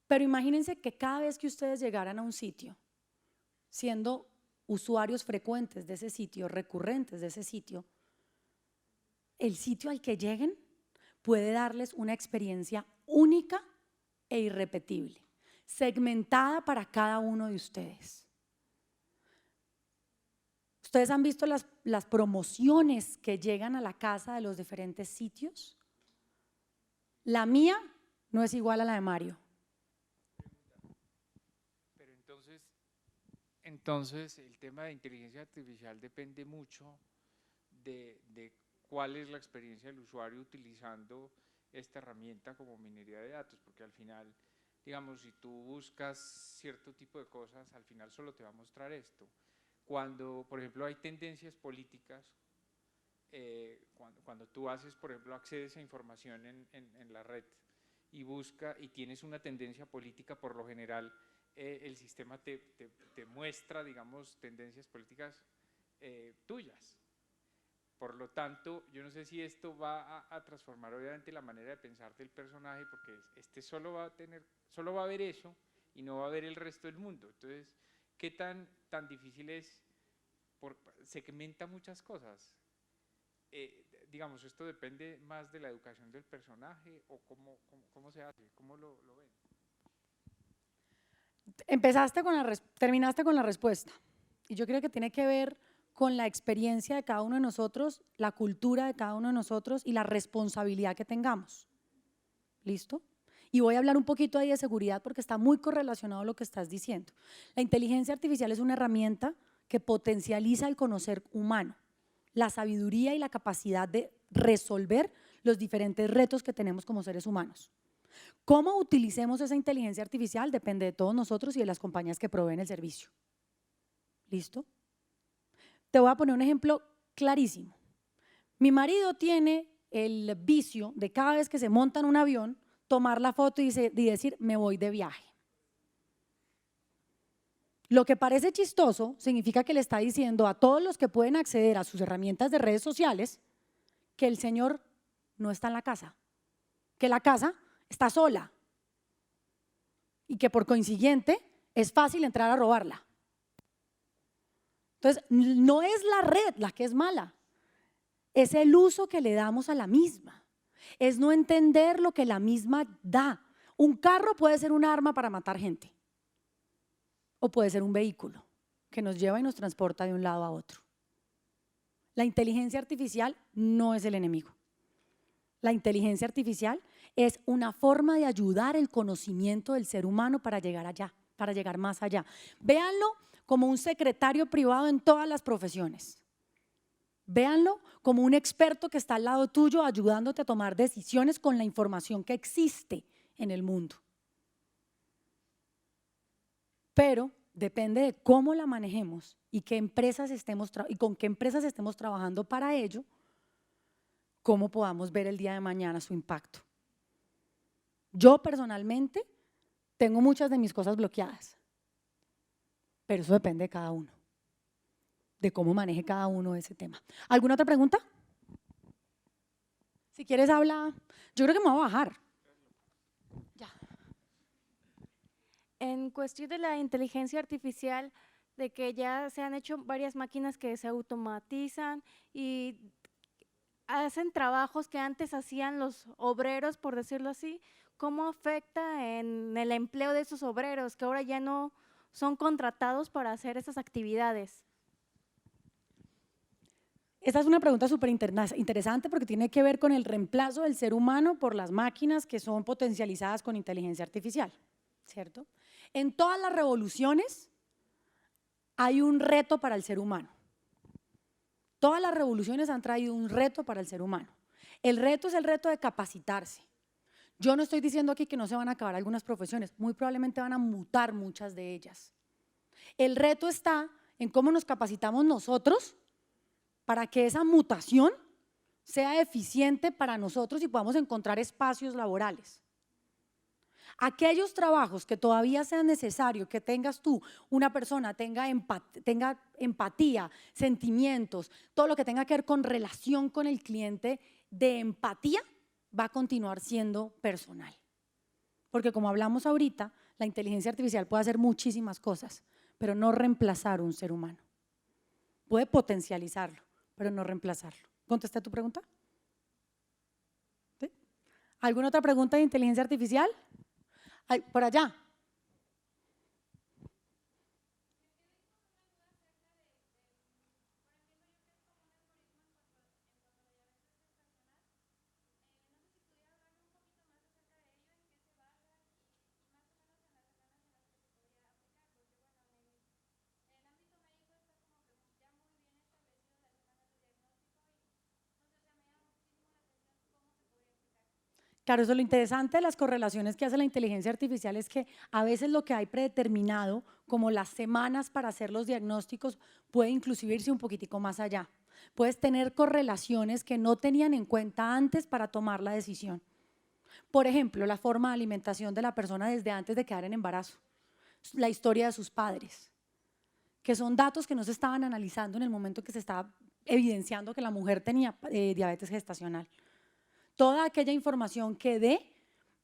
Pero imagínense que cada vez que ustedes llegaran a un sitio, siendo usuarios frecuentes de ese sitio, recurrentes de ese sitio, el sitio al que lleguen puede darles una experiencia única e irrepetible, segmentada para cada uno de ustedes. ¿Ustedes han visto las promociones que llegan a la casa de los diferentes sitios? La mía no es igual a la de Mario. Pero entonces el tema de inteligencia artificial depende mucho de cuál es la experiencia del usuario utilizando esta herramienta como minería de datos, porque al final, digamos, si tú buscas cierto tipo de cosas, al final solo te va a mostrar esto. Cuando, por ejemplo, hay tendencias políticas, cuando tú haces, por ejemplo, accedes a información en la red y tienes una tendencia política, por lo general el sistema te muestra, digamos, tendencias políticas tuyas. Por lo tanto, yo no sé si esto va a transformar obviamente la manera de pensar del personaje, porque solo va a ver eso y no va a ver el resto del mundo. Entonces, ¿qué tan difícil es? Segmenta muchas cosas. Digamos, ¿esto depende más de la educación del personaje o cómo se hace? ¿Cómo lo ven? Terminaste con la respuesta. Y yo creo que tiene que ver con la experiencia de cada uno de nosotros, la cultura de cada uno de nosotros y la responsabilidad que tengamos. ¿Listo? Y voy a hablar un poquito ahí de seguridad porque está muy correlacionado a lo que estás diciendo. La inteligencia artificial es una herramienta que potencializa el conocer humano, la sabiduría y la capacidad de resolver los diferentes retos que tenemos como seres humanos. ¿Cómo utilicemos esa inteligencia artificial? Depende de todos nosotros y de las compañías que proveen el servicio. ¿Listo? Te voy a poner un ejemplo clarísimo. Mi marido tiene el vicio de cada vez que se monta en un avión, tomar la foto y decir, me voy de viaje. Lo que parece chistoso significa que le está diciendo a todos los que pueden acceder a sus herramientas de redes sociales que el señor no está en la casa, que la casa está sola y que por consiguiente es fácil entrar a robarla. Entonces, no es la red la que es mala, es el uso que le damos a la misma, es no entender lo que la misma da. Un carro puede ser un arma para matar gente o puede ser un vehículo que nos lleva y nos transporta de un lado a otro. La inteligencia artificial no es el enemigo. La inteligencia artificial es una forma de ayudar el conocimiento del ser humano para llegar allá, para llegar más allá. Véanlo como un secretario privado en todas las profesiones. Véanlo como un experto que está al lado tuyo ayudándote a tomar decisiones con la información que existe en el mundo. Pero depende de cómo la manejemos y con qué empresas estemos trabajando para ello, cómo podamos ver el día de mañana su impacto. Yo personalmente tengo muchas de mis cosas bloqueadas, pero eso depende de cada uno, de cómo maneje cada uno ese tema. ¿Alguna otra pregunta? Si quieres habla, yo creo que me voy a bajar. Ya. En cuestión de la inteligencia artificial, de que ya se han hecho varias máquinas que se automatizan y hacen trabajos que antes hacían los obreros, por decirlo así, ¿cómo afecta en el empleo de esos obreros que ahora ya no son contratados para hacer esas actividades? Esta es una pregunta súper interesante porque tiene que ver con el reemplazo del ser humano por las máquinas que son potencializadas con inteligencia artificial, ¿cierto? En todas las revoluciones hay un reto para el ser humano. Todas las revoluciones han traído un reto para el ser humano. El reto es el reto de capacitarse. Yo no estoy diciendo aquí que no se van a acabar algunas profesiones, muy probablemente van a mutar muchas de ellas. El reto está en cómo nos capacitamos nosotros para que esa mutación sea eficiente para nosotros y podamos encontrar espacios laborales. Aquellos trabajos que todavía sean necesarios que tengas tú, una persona tenga empatía, sentimientos, todo lo que tenga que ver con relación con el cliente de empatía, va a continuar siendo personal. porque como hablamos ahorita, la inteligencia artificial puede hacer muchísimas cosas, pero no reemplazar un ser humano. Puede potencializarlo, pero no reemplazarlo. ¿Contesté tu pregunta? ¿Sí? ¿Alguna otra pregunta de inteligencia artificial? Ay, por allá. Claro, eso es lo interesante de las correlaciones que hace la inteligencia artificial es que a veces lo que hay predeterminado, como las semanas para hacer los diagnósticos, puede inclusive irse un poquitico más allá. Puedes tener correlaciones que no tenían en cuenta antes para tomar la decisión. Por ejemplo, la forma de alimentación de la persona desde antes de quedar en embarazo, la historia de sus padres, que son datos que no se estaban analizando en el momento que se estaba evidenciando que la mujer tenía diabetes gestacional. Toda aquella información que dé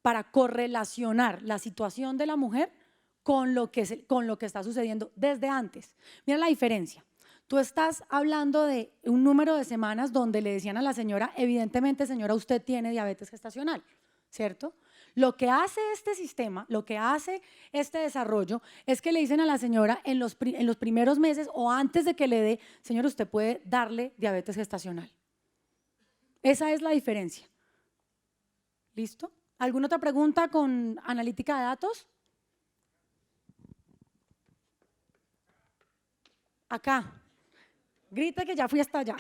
para correlacionar la situación de la mujer con lo que está sucediendo desde antes. Mira la diferencia. Tú estás hablando de un número de semanas donde le decían a la señora, evidentemente señora, usted tiene diabetes gestacional, ¿cierto? Lo que hace este sistema, lo que hace este desarrollo es que le dicen a la señora en los primeros meses o antes de que le dé, señora, usted puede darle diabetes gestacional. Esa es la diferencia. ¿Listo? ¿Alguna otra pregunta con analítica de datos? Acá. Grita que ya fui hasta allá.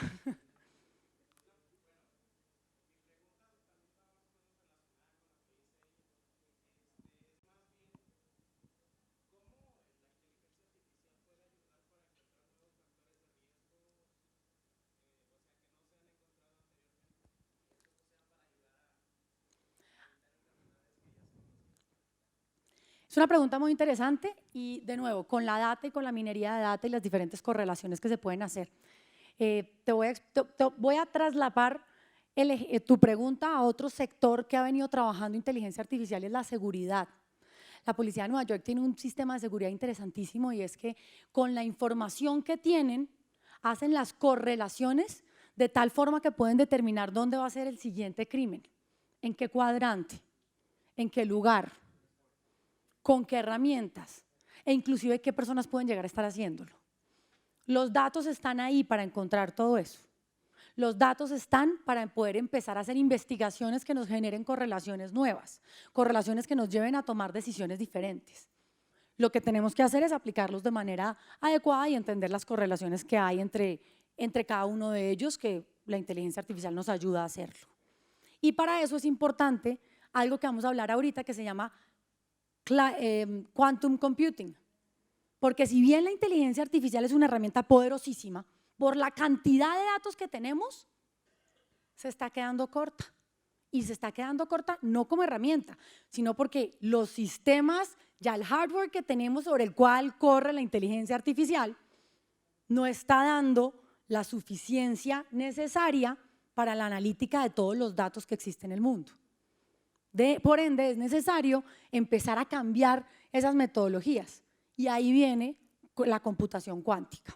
Es una pregunta muy interesante y de nuevo, con la data y con la minería de data y las diferentes correlaciones que se pueden hacer. Te voy a traslapar tu pregunta a otro sector que ha venido trabajando inteligencia artificial, es la seguridad. La policía de Nueva York tiene un sistema de seguridad interesantísimo y es que con la información que tienen, hacen las correlaciones de tal forma que pueden determinar dónde va a ser el siguiente crimen, en qué cuadrante, en qué lugar, con qué herramientas e inclusive qué personas pueden llegar a estar haciéndolo. Los datos están ahí para encontrar todo eso. Los datos están para poder empezar a hacer investigaciones que nos generen correlaciones nuevas, correlaciones que nos lleven a tomar decisiones diferentes. Lo que tenemos que hacer es aplicarlos de manera adecuada y entender las correlaciones que hay entre cada uno de ellos, que la inteligencia artificial nos ayuda a hacerlo. Y para eso es importante algo que vamos a hablar ahorita que se llama quantum computing, porque si bien la inteligencia artificial es una herramienta poderosísima, por la cantidad de datos que tenemos, se está quedando corta. Y se está quedando corta no como herramienta, sino porque los sistemas, ya el hardware que tenemos sobre el cual corre la inteligencia artificial, no está dando la suficiencia necesaria para la analítica de todos los datos que existen en el mundo. Por ende, es necesario empezar a cambiar esas metodologías y ahí viene la computación cuántica,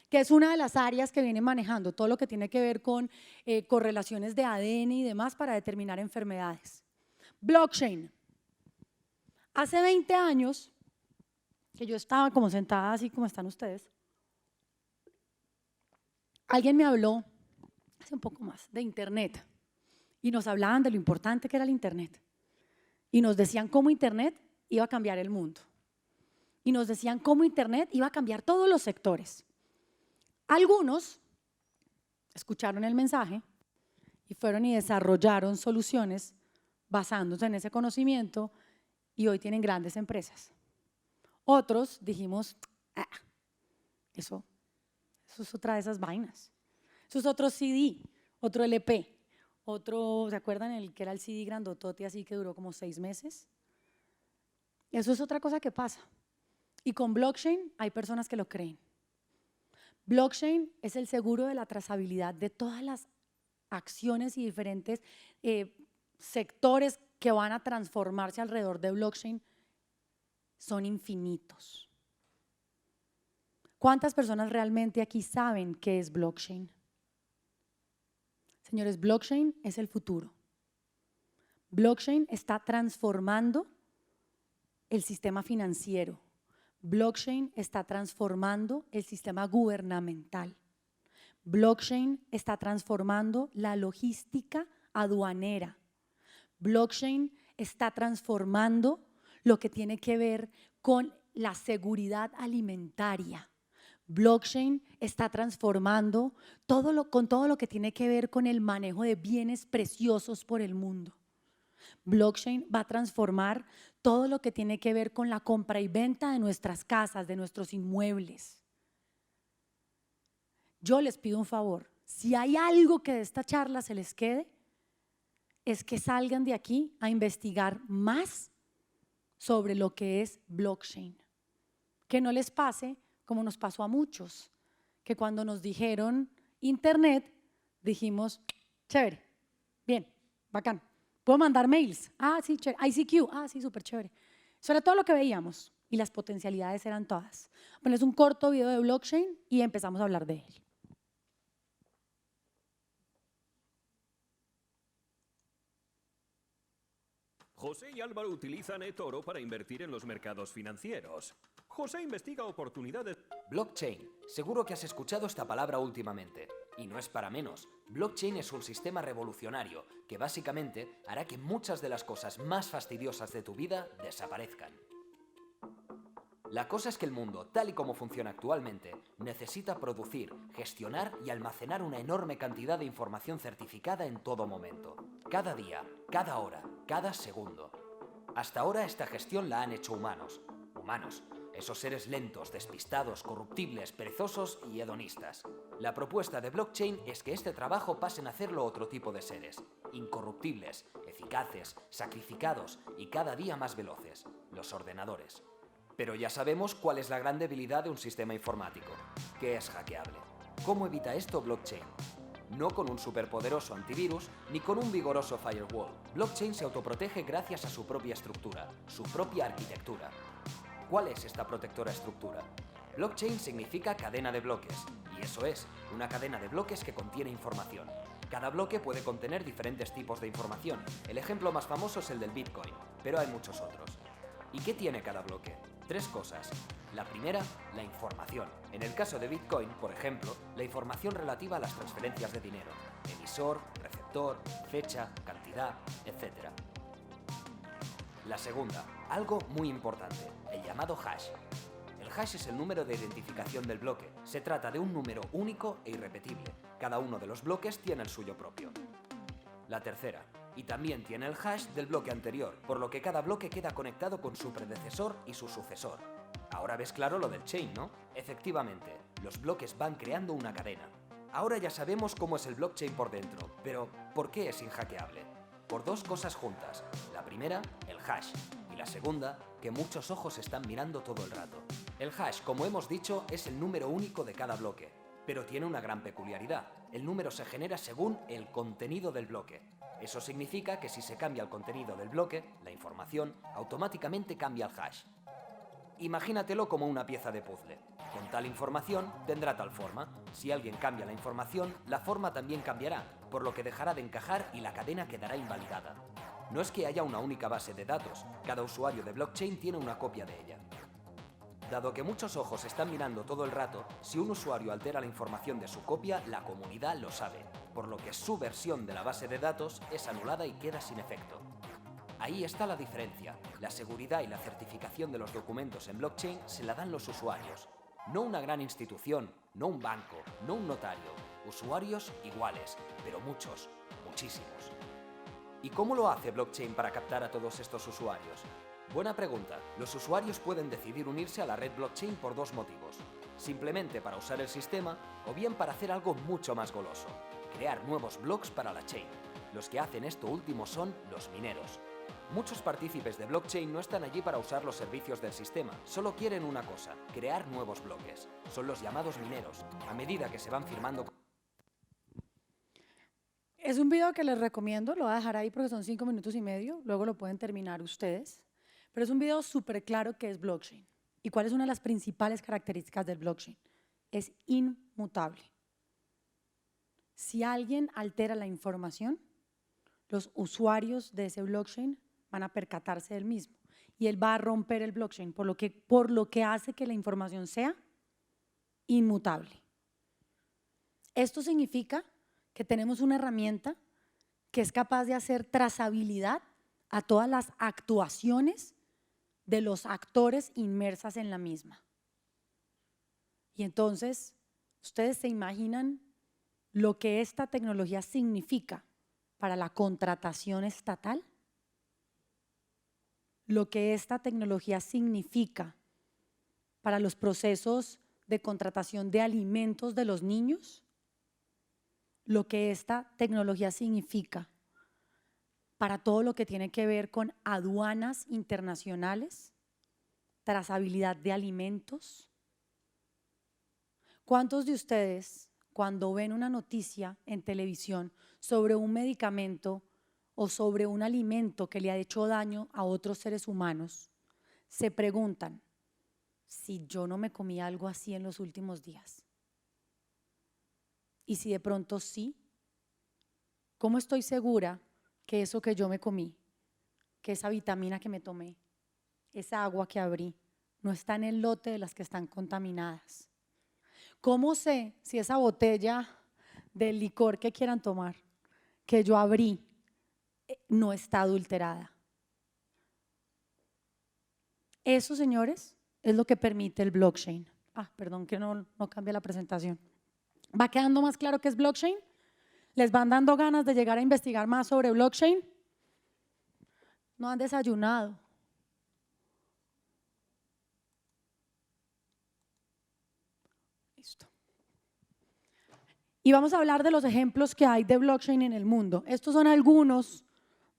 que es una de las áreas que viene manejando todo lo que tiene que ver con correlaciones de ADN y demás para determinar enfermedades. Blockchain. Hace 20 años, que yo estaba como sentada así como están ustedes, alguien me habló, hace un poco más, de Internet. Y nos hablaban de lo importante que era el Internet. Y nos decían cómo Internet iba a cambiar el mundo. Y nos decían cómo Internet iba a cambiar todos los sectores. Algunos escucharon el mensaje y fueron y desarrollaron soluciones basándose en ese conocimiento y hoy tienen grandes empresas. Otros dijimos, eso es otra de esas vainas. Eso es otro CD, otro LP. Otro, ¿se acuerdan el que era el CD grandotote así que duró como 6 meses? Eso es otra cosa que pasa. Y con blockchain hay personas que lo creen. Blockchain es el seguro de la trazabilidad de todas las acciones y diferentes sectores que van a transformarse alrededor de blockchain son infinitos. ¿Cuántas personas realmente aquí saben qué es blockchain? Señores, blockchain es el futuro. Blockchain está transformando el sistema financiero. Blockchain está transformando el sistema gubernamental. Blockchain está transformando la logística aduanera. Blockchain está transformando lo que tiene que ver con la seguridad alimentaria. Blockchain está transformando todo lo que tiene que ver con el manejo de bienes preciosos por el mundo. Blockchain va a transformar todo lo que tiene que ver con la compra y venta de nuestras casas, de nuestros inmuebles. Yo les pido un favor, si hay algo que de esta charla se les quede, es que salgan de aquí a investigar más sobre lo que es blockchain. Que no les pase como nos pasó a muchos, que cuando nos dijeron internet, dijimos, chévere, bien, bacán. ¿Puedo mandar mails? Ah, sí, chévere. ICQ, ah, sí, súper chévere. Eso era todo lo que veíamos y las potencialidades eran todas. Bueno, es un corto video de blockchain y empezamos a hablar de él. José y Álvaro utilizan eToro para invertir en los mercados financieros. José investiga oportunidades. Blockchain. Seguro que has escuchado esta palabra últimamente. Y no es para menos. Blockchain es un sistema revolucionario que básicamente hará que muchas de las cosas más fastidiosas de tu vida desaparezcan. La cosa es que el mundo, tal y como funciona actualmente, necesita producir, gestionar y almacenar una enorme cantidad de información certificada en todo momento. Cada día, cada hora, cada segundo. Hasta ahora esta gestión la han hecho humanos. Humanos. Esos seres lentos, despistados, corruptibles, perezosos y hedonistas. La propuesta de blockchain es que este trabajo pasen a hacerlo otro tipo de seres. Incorruptibles, eficaces, sacrificados y cada día más veloces. Los ordenadores. Pero ya sabemos cuál es la gran debilidad de un sistema informático, que es hackeable. ¿Cómo evita esto blockchain? No con un superpoderoso antivirus ni con un vigoroso firewall. Blockchain se autoprotege gracias a su propia estructura, su propia arquitectura. ¿Cuál es esta protectora estructura? Blockchain significa cadena de bloques, y eso es, una cadena de bloques que contiene información. Cada bloque puede contener diferentes tipos de información. El ejemplo más famoso es el del Bitcoin, pero hay muchos otros. ¿Y qué tiene cada bloque? 3 cosas. La primera, la información. En el caso de Bitcoin, por ejemplo, la información relativa a las transferencias de dinero. Emisor, receptor, fecha, cantidad, etc. La segunda, algo muy importante, el llamado hash. El hash es el número de identificación del bloque. Se trata de un número único e irrepetible. Cada uno de los bloques tiene el suyo propio. La tercera, y también tiene el hash del bloque anterior, por lo que cada bloque queda conectado con su predecesor y su sucesor. Ahora ves claro lo del chain, ¿no? Efectivamente, los bloques van creando una cadena. Ahora ya sabemos cómo es el blockchain por dentro, pero ¿por qué es inhackeable? Por 2 cosas juntas. La primera, el hash, y la segunda, que muchos ojos están mirando todo el rato. El hash, como hemos dicho, es el número único de cada bloque, pero tiene una gran peculiaridad. El número se genera según el contenido del bloque. Eso significa que si se cambia el contenido del bloque, la información, automáticamente cambia el hash. Imagínatelo como una pieza de puzzle. Con tal información tendrá tal forma. Si alguien cambia la información, la forma también cambiará, por lo que dejará de encajar y la cadena quedará invalidada. No es que haya una única base de datos, cada usuario de blockchain tiene una copia de ella. Dado que muchos ojos están mirando todo el rato, si un usuario altera la información de su copia, la comunidad lo sabe, por lo que su versión de la base de datos es anulada y queda sin efecto. Ahí está la diferencia. La seguridad y la certificación de los documentos en blockchain se la dan los usuarios. No una gran institución, no un banco, no un notario. Usuarios iguales, pero muchos, muchísimos. ¿Y cómo lo hace blockchain para captar a todos estos usuarios? Buena pregunta. Los usuarios pueden decidir unirse a la red blockchain por 2 motivos. Simplemente para usar el sistema o bien para hacer algo mucho más goloso. Crear nuevos blocks para la chain. Los que hacen esto último son los mineros. Muchos partícipes de blockchain no están allí para usar los servicios del sistema, solo quieren una cosa, crear nuevos bloques. Son los llamados mineros. A medida que se van firmando... Es un video que les recomiendo, lo voy a dejar ahí porque son 5 minutos y medio, luego lo pueden terminar ustedes, pero es un video súper claro que es blockchain. ¿Y cuál es una de las principales características del blockchain? Es inmutable. Si alguien altera la información, los usuarios de ese blockchain van a percatarse del mismo y él va a romper el blockchain, por lo que hace que la información sea inmutable. Esto significa que tenemos una herramienta que es capaz de hacer trazabilidad a todas las actuaciones de los actores inmersas en la misma. Y entonces, ¿ustedes se imaginan lo que esta tecnología significa para la contratación estatal? Lo que esta tecnología significa para los procesos de contratación de alimentos de los niños, lo que esta tecnología significa para todo lo que tiene que ver con aduanas internacionales, trazabilidad de alimentos. ¿Cuántos de ustedes, cuando ven una noticia en televisión sobre un medicamento o sobre un alimento que le ha hecho daño a otros seres humanos, se preguntan si yo no me comí algo así en los últimos días? Y si de pronto sí, ¿cómo estoy segura que eso que yo me comí, que esa vitamina que me tomé, esa agua que abrí, no está en el lote de las que están contaminadas? ¿Cómo sé si esa botella del licor que quieran tomar, que yo abrí, no está adulterada? Eso, señores, es lo que permite el blockchain. Perdón que no cambia la presentación. ¿Va quedando más claro qué es blockchain? ¿Les van dando ganas de llegar a investigar más sobre blockchain? No han desayunado. Listo. Y vamos a hablar de los ejemplos que hay de blockchain en el mundo. Estos son algunos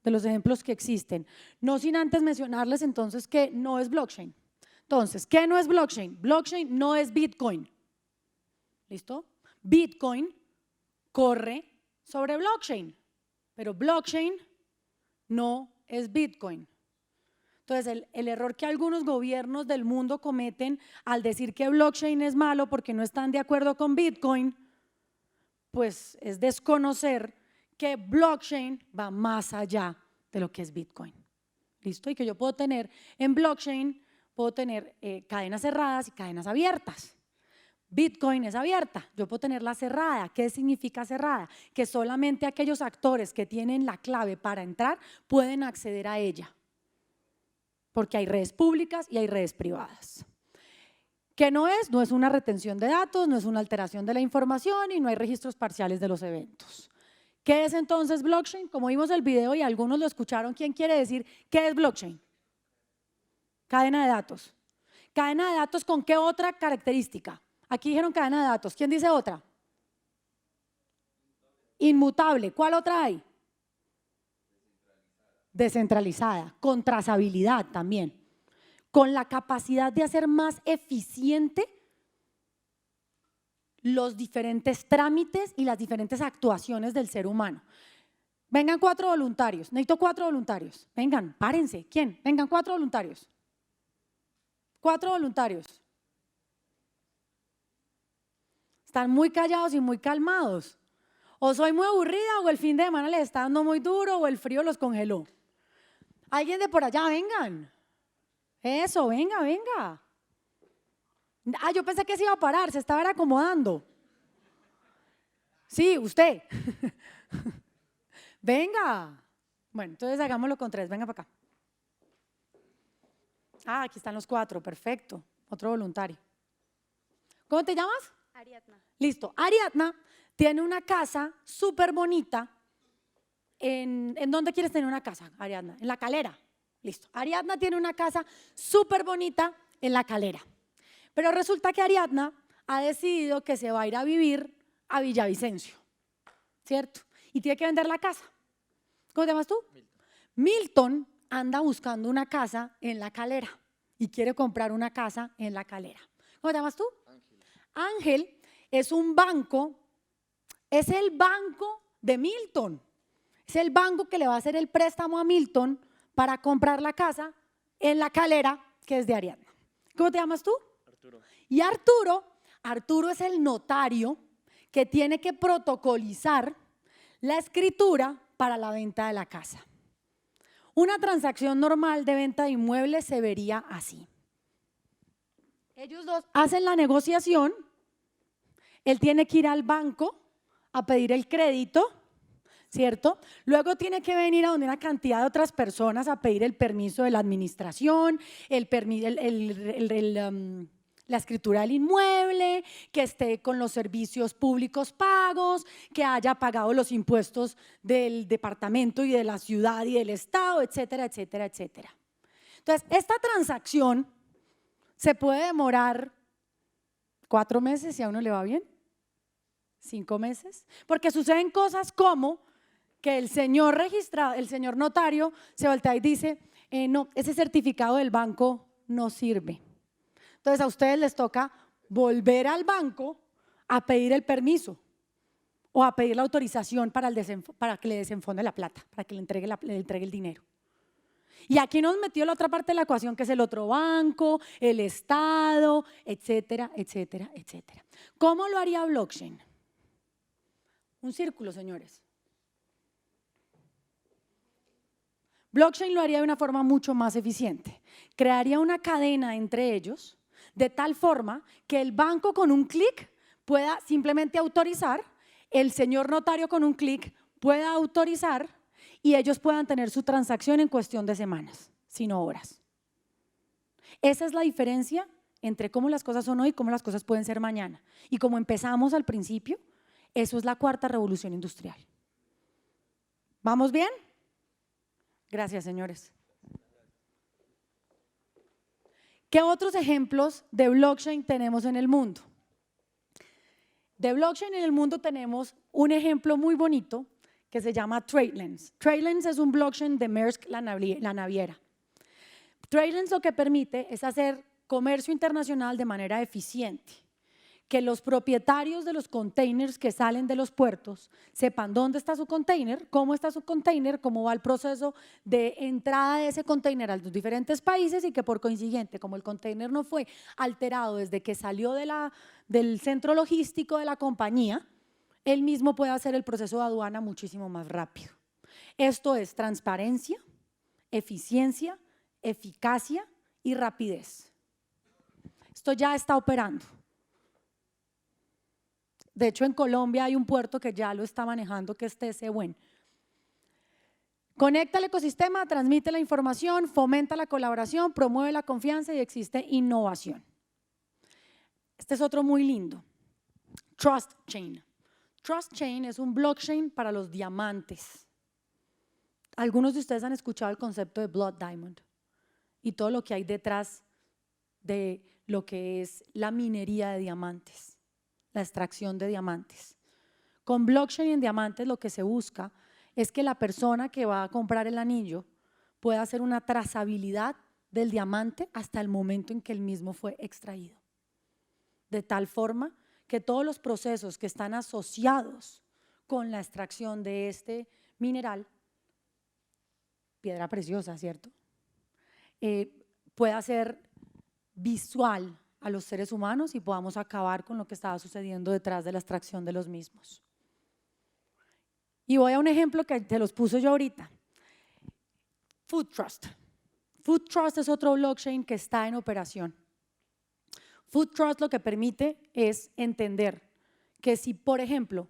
de los ejemplos que existen. No sin antes mencionarles entonces que no es blockchain. Entonces, ¿qué no es blockchain? Blockchain no es Bitcoin. ¿Listo? Bitcoin corre sobre blockchain, pero blockchain no es Bitcoin. Entonces, el error que algunos gobiernos del mundo cometen al decir que blockchain es malo porque no están de acuerdo con Bitcoin, pues es desconocer que blockchain va más allá de lo que es Bitcoin. ¿Listo? Y que yo puedo tener en blockchain, puedo tener cadenas cerradas y cadenas abiertas. Bitcoin es abierta, yo puedo tenerla cerrada. ¿Qué significa cerrada? Que solamente aquellos actores que tienen la clave para entrar pueden acceder a ella, porque hay redes públicas y hay redes privadas. ¿Qué no es? No es una retención de datos, no es una alteración de la información y no hay registros parciales de los eventos. ¿Qué es entonces blockchain? Como vimos el video y algunos lo escucharon, ¿quién quiere decir qué es blockchain? Cadena de datos. ¿Cadena de datos con qué otra característica? Aquí dijeron cadena de datos. ¿Quién dice otra? Inmutable. ¿Cuál otra hay? Descentralizada. Con trazabilidad también. Con la capacidad de hacer más eficiente los diferentes trámites y las diferentes actuaciones del ser humano. Vengan 4 voluntarios. Necesito 4 voluntarios. Vengan, párense. ¿Quién? Vengan 4 voluntarios. 4 voluntarios. Están muy callados y muy calmados. O soy muy aburrida o el fin de semana les está dando muy duro o el frío los congeló. Alguien de por allá, vengan. Eso, venga, venga. Yo pensé que se iba a parar, se estaba acomodando. Sí, usted. Venga. Bueno, entonces hagámoslo con 3, venga para acá. Aquí están los 4, perfecto. Otro voluntario. ¿Cómo te llamas? Ariadna. Listo. Ariadna tiene una casa súper bonita. ¿En dónde quieres tener una casa, Ariadna? En La Calera. Listo. Ariadna tiene una casa súper bonita en La Calera. Pero resulta que Ariadna ha decidido que se va a ir a vivir a Villavicencio, ¿cierto? Y tiene que vender la casa. ¿Cómo te llamas tú? Milton anda buscando una casa en La Calera y quiere comprar una casa en La Calera. ¿Cómo te llamas tú? Ángel es un banco, es el banco de Milton. Es el banco que le va a hacer el préstamo a Milton para comprar la casa en La Calera, que es de Ariadna. ¿Cómo te llamas tú? Arturo. Y Arturo es el notario que tiene que protocolizar la escritura para la venta de la casa. Una transacción normal de venta de inmuebles se vería así. Ellos dos hacen la negociación, él tiene que ir al banco a pedir el crédito, ¿cierto? Luego tiene que venir a donde una cantidad de otras personas a pedir el permiso de la administración, la escritura del inmueble, que esté con los servicios públicos pagos, que haya pagado los impuestos del departamento y de la ciudad y del estado, etcétera, etcétera, etcétera. Entonces, esta transacción se puede demorar 4 meses si a uno le va bien, 5 meses, porque suceden cosas como que el señor registrado, el señor notario se voltea y dice, no, ese certificado del banco no sirve. Entonces a ustedes les toca volver al banco a pedir el permiso o a pedir la autorización para que le desenfonde la plata, para que le entregue el dinero. Y aquí nos metió la otra parte de la ecuación, que es el otro banco, el Estado, etcétera, etcétera, etcétera. ¿Cómo lo haría blockchain? Un círculo, señores. Blockchain lo haría de una forma mucho más eficiente. Crearía una cadena entre ellos de tal forma que el banco con un clic pueda simplemente autorizar, el señor notario con un clic pueda autorizar y ellos puedan tener su transacción en cuestión de semanas, sino horas. Esa es la diferencia entre cómo las cosas son hoy y cómo las cosas pueden ser mañana. Y como empezamos al principio, eso es la 4ª revolución industrial. ¿Vamos bien? Gracias, señores. ¿Qué otros ejemplos de blockchain tenemos en el mundo? De blockchain en el mundo tenemos un ejemplo muy bonito que se llama TradeLens. TradeLens es un blockchain de Maersk, la naviera. TradeLens lo que permite es hacer comercio internacional de manera eficiente, que los propietarios de los containers que salen de los puertos sepan dónde está su container, cómo está su container, cómo va el proceso de entrada de ese container a los diferentes países y que por consiguiente, como el container no fue alterado desde que salió del centro logístico de la compañía, él mismo puede hacer el proceso de aduana muchísimo más rápido. Esto es transparencia, eficiencia, eficacia y rapidez. Esto ya está operando. De hecho, en Colombia hay un puerto que ya lo está manejando, que es TCWEN. Conecta el ecosistema, transmite la información, fomenta la colaboración, promueve la confianza y existe innovación. Este es otro muy lindo. Trust Chain. Trust Chain es un blockchain para los diamantes. Algunos de ustedes han escuchado el concepto de Blood Diamond y todo lo que hay detrás de lo que es la minería de diamantes. La extracción de diamantes. Con blockchain en diamantes lo que se busca es que la persona que va a comprar el anillo pueda hacer una trazabilidad del diamante hasta el momento en que el mismo fue extraído. De tal forma que todos los procesos que están asociados con la extracción de este mineral, piedra preciosa, ¿cierto? Pueda ser visual a los seres humanos y podamos acabar con lo que estaba sucediendo detrás de la extracción de los mismos. Y voy a un ejemplo que te los puse yo ahorita. Food Trust. Food Trust es otro blockchain que está en operación. Food Trust lo que permite es entender que si, por ejemplo,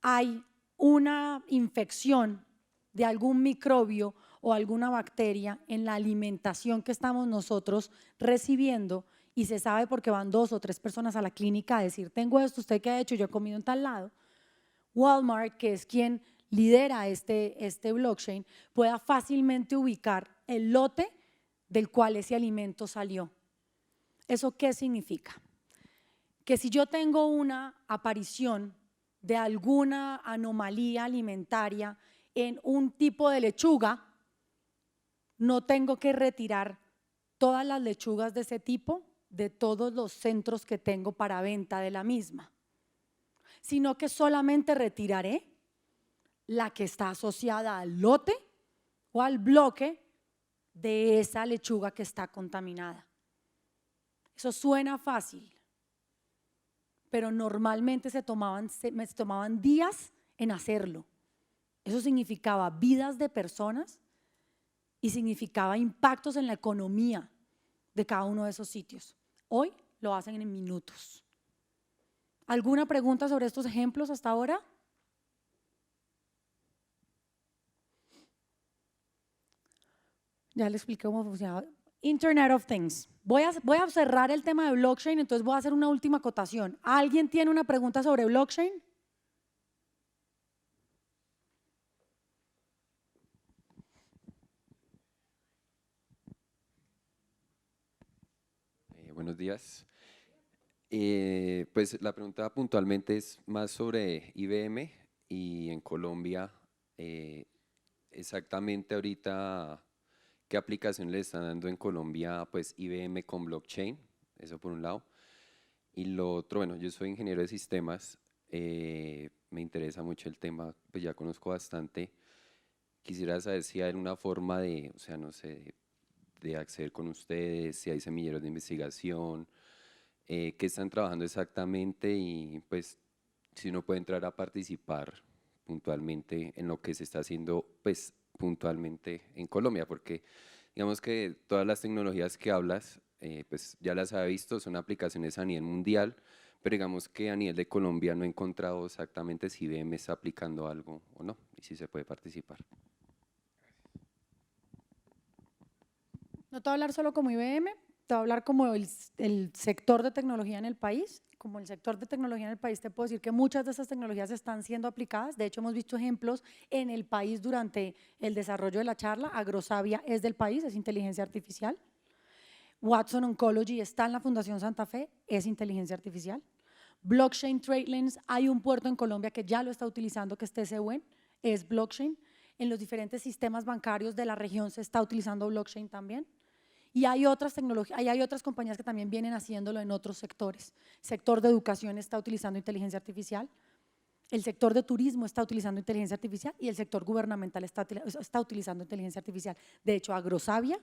hay una infección de algún microbio o alguna bacteria en la alimentación que estamos nosotros recibiendo, y se sabe porque van 2 o 3 personas a la clínica a decir, tengo esto, ¿usted qué ha hecho? Yo he comido en tal lado. Walmart, que es quien lidera este blockchain, pueda fácilmente ubicar el lote del cual ese alimento salió. ¿Eso qué significa? Que si yo tengo una aparición de alguna anomalía alimentaria en un tipo de lechuga, no tengo que retirar todas las lechugas de ese tipo de todos los centros que tengo para venta de la misma, sino que solamente retiraré la que está asociada al lote o al bloque de esa lechuga que está contaminada. Eso suena fácil, pero normalmente se tomaban días en hacerlo. Eso significaba vidas de personas y significaba impactos en la economía de cada uno de esos sitios. Hoy lo hacen en minutos. ¿Alguna pregunta sobre estos ejemplos hasta ahora? Ya le expliqué cómo funcionaba. Internet of Things. Voy a cerrar el tema de blockchain, entonces voy a hacer una última acotación. ¿Alguien tiene una pregunta sobre blockchain? Buenos días. Pues la pregunta puntualmente es más sobre IBM y en Colombia, exactamente ahorita, ¿qué aplicación le están dando en Colombia pues IBM con blockchain? Eso por un lado. Y lo otro, bueno, yo soy ingeniero de sistemas, me interesa mucho el tema, pues ya conozco bastante. Quisiera saber si hay una forma de, o sea, no sé, de acceder con ustedes, si hay semilleros de investigación, qué están trabajando exactamente y pues si uno puede entrar a participar puntualmente en lo que se está haciendo pues puntualmente en Colombia, porque digamos que todas las tecnologías que hablas pues ya las he visto, son aplicaciones a nivel mundial, pero digamos que a nivel de Colombia no he encontrado exactamente si IBM está aplicando algo o no y si se puede participar. No te voy a hablar solo como IBM, te voy a hablar como el sector de tecnología en el país. Como el sector de tecnología en el país te puedo decir que muchas de esas tecnologías están siendo aplicadas. De hecho, hemos visto ejemplos en el país durante el desarrollo de la charla. Agrosavia es del país, es inteligencia artificial. Watson Oncology está en la Fundación Santa Fe, es inteligencia artificial. Blockchain Trade Lanes, hay un puerto en Colombia que ya lo está utilizando, que es TCUN, es blockchain. En los diferentes sistemas bancarios de la región se está utilizando blockchain también. Y hay otras tecnologías, hay otras compañías que también vienen haciéndolo en otros sectores. El sector de educación está utilizando inteligencia artificial, el sector de turismo está utilizando inteligencia artificial y el sector gubernamental está utilizando inteligencia artificial. De hecho, Agrosavia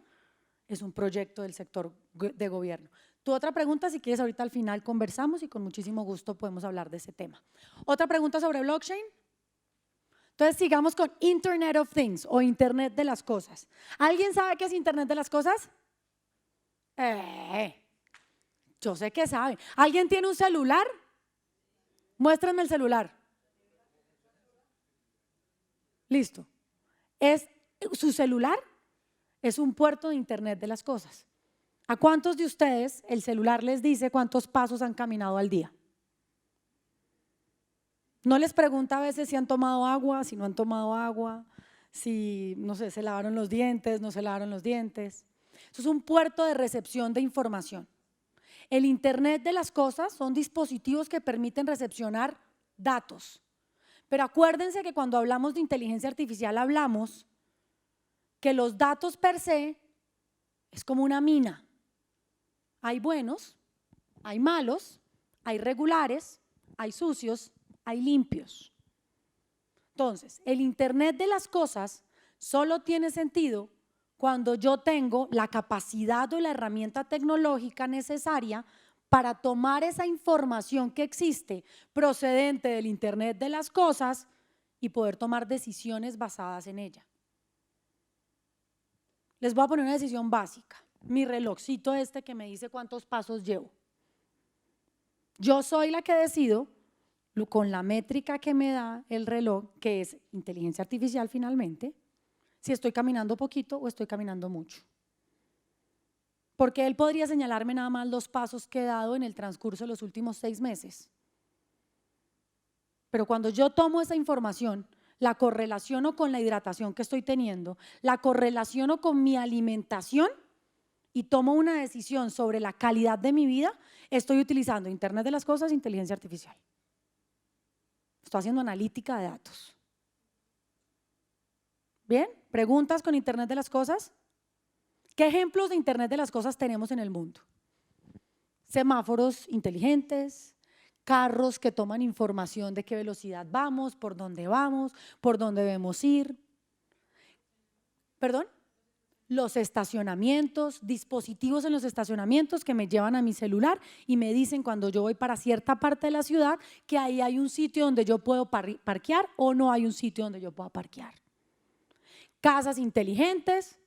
es un proyecto del sector de gobierno. Tu otra pregunta, si quieres, ahorita al final conversamos y con muchísimo gusto podemos hablar de ese tema. ¿Otra pregunta sobre blockchain? Entonces sigamos con Internet of Things o Internet de las cosas. ¿Alguien sabe qué es Internet de las cosas? Yo sé que saben. ¿Alguien tiene un celular? Muéstrenme el celular. Listo. Su celular es un puerto de Internet de las cosas. ¿A cuántos de ustedes el celular les dice cuántos pasos han caminado al día? No les pregunta a veces si han tomado agua, si no han tomado agua, si, no sé, se lavaron los dientes, no se lavaron los dientes. Eso es un puerto de recepción de información. El Internet de las cosas son dispositivos que permiten recepcionar datos. Pero acuérdense que cuando hablamos de inteligencia artificial hablamos que los datos per se es como una mina. Hay buenos, hay malos, hay regulares, hay sucios, hay limpios. Entonces, el Internet de las cosas solo tiene sentido cuando yo tengo la capacidad o la herramienta tecnológica necesaria para tomar esa información que existe procedente del Internet de las cosas y poder tomar decisiones basadas en ella. Les voy a poner una decisión básica. Mi relojcito que me dice cuántos pasos llevo. Yo soy la que decido, con la métrica que me da el reloj, que es inteligencia artificial finalmente, si estoy caminando poquito o estoy caminando mucho. Porque él podría señalarme nada más los pasos que he dado en el transcurso de los últimos 6 meses. Pero cuando yo tomo esa información, la correlaciono con la hidratación que estoy teniendo, la correlaciono con mi alimentación y tomo una decisión sobre la calidad de mi vida, estoy utilizando Internet de las cosas, inteligencia artificial. Estoy haciendo analítica de datos. ¿Bien? ¿Preguntas con Internet de las cosas? ¿Qué ejemplos de Internet de las cosas tenemos en el mundo? Semáforos inteligentes, carros que toman información de qué velocidad vamos, por dónde debemos ir. ¿Perdón? Los estacionamientos, dispositivos en los estacionamientos que me llevan a mi celular y me dicen cuando yo voy para cierta parte de la ciudad que ahí hay un sitio donde yo puedo parquear o no hay un sitio donde yo pueda parquear. Casas inteligentes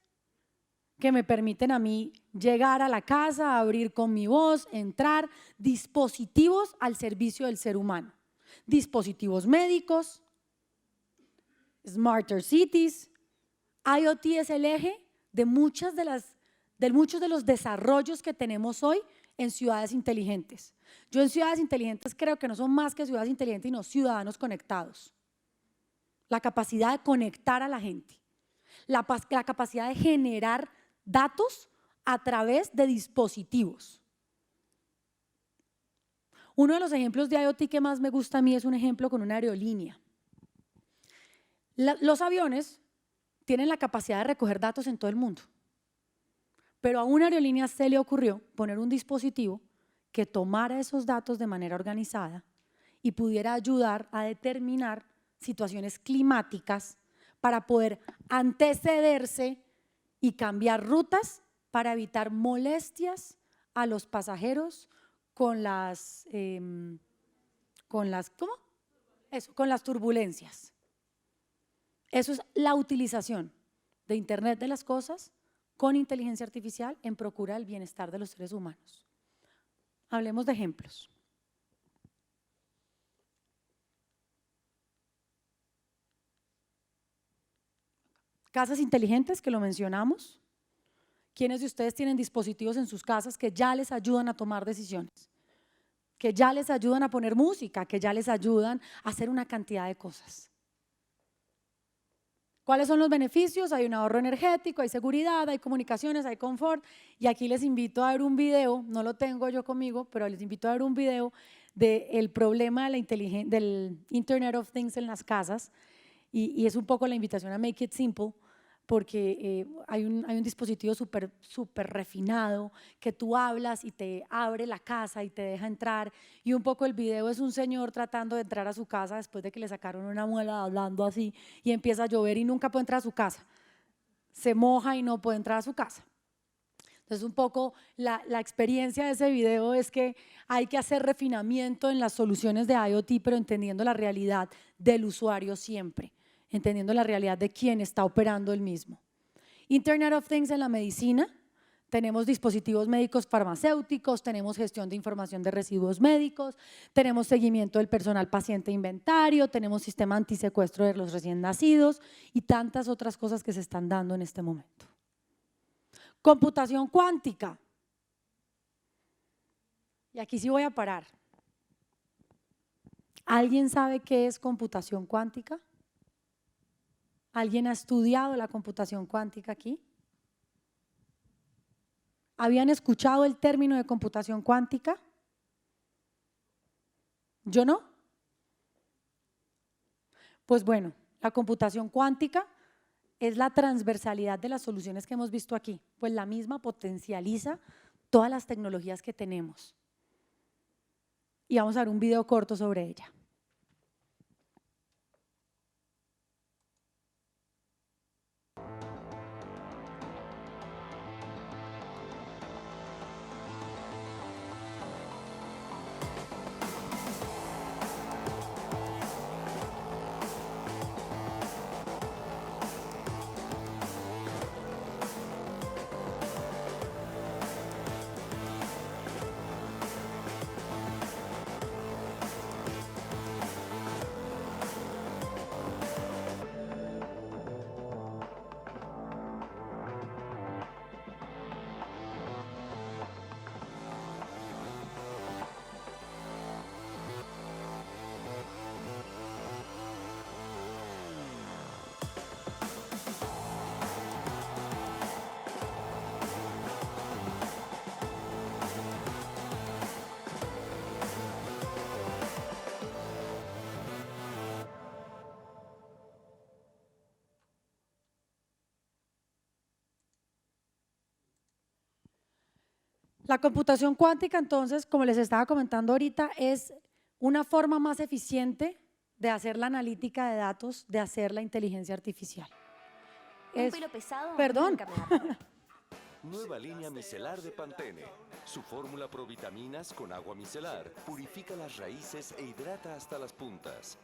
que me permiten a mí llegar a la casa, abrir con mi voz, entrar, dispositivos al servicio del ser humano, dispositivos médicos, smarter cities. IoT es el eje de muchos de los desarrollos que tenemos hoy en ciudades inteligentes. Yo en ciudades inteligentes creo que no son más que ciudades inteligentes, sino ciudadanos conectados. La capacidad de conectar a la gente, la capacidad de generar datos a través de dispositivos. Uno de los ejemplos de IoT que más me gusta a mí es un ejemplo con una aerolínea. Los aviones tienen la capacidad de recoger datos en todo el mundo, pero a una aerolínea se le ocurrió poner un dispositivo que tomara esos datos de manera organizada y pudiera ayudar a determinar situaciones climáticas para poder antecederse y cambiar rutas para evitar molestias a los pasajeros con las turbulencias. Eso es la utilización de Internet de las cosas con inteligencia artificial en procura del bienestar de los seres humanos. Hablemos de ejemplos. Casas inteligentes, que lo mencionamos. ¿Quiénes de ustedes tienen dispositivos en sus casas que ya les ayudan a tomar decisiones? Que ya les ayudan a poner música, que ya les ayudan a hacer una cantidad de cosas. ¿Cuáles son los beneficios? Hay un ahorro energético, hay seguridad, hay comunicaciones, hay confort. Y aquí les invito a ver un video, no lo tengo yo conmigo, pero les invito a ver un video del problema de del Internet of Things en las casas. Y es un poco la invitación a make it simple, porque hay un dispositivo súper refinado que tú hablas y te abre la casa y te deja entrar, y un poco el video es un señor tratando de entrar a su casa después de que le sacaron una muela hablando así y empieza a llover y nunca puede entrar a su casa, se moja y no puede entrar a su casa. Entonces un poco la experiencia de ese video es que hay que hacer refinamiento en las soluciones de IoT, pero entendiendo la realidad del usuario siempre, entendiendo la realidad de quién está operando el mismo. Internet of Things en la medicina, tenemos dispositivos médicos farmacéuticos, tenemos gestión de información de residuos médicos, tenemos seguimiento del personal paciente e inventario, tenemos sistema antisecuestro de los recién nacidos y tantas otras cosas que se están dando en este momento. Computación cuántica. Y aquí sí voy a parar. ¿Alguien sabe qué es computación cuántica? ¿Alguien ha estudiado la computación cuántica aquí? ¿Habían escuchado el término de computación cuántica? ¿Yo no? Pues bueno, la computación cuántica es la transversalidad de las soluciones que hemos visto aquí, pues la misma potencializa todas las tecnologías que tenemos. Y vamos a ver un video corto sobre ella. La computación cuántica, entonces, como les estaba comentando ahorita, es una forma más eficiente de hacer la analítica de datos, de hacer la inteligencia artificial. Un pelo pesado. Perdón. Nunca me da. Nueva línea micelar de Pantene. Su fórmula provitaminas con agua micelar purifica las raíces e hidrata hasta las puntas.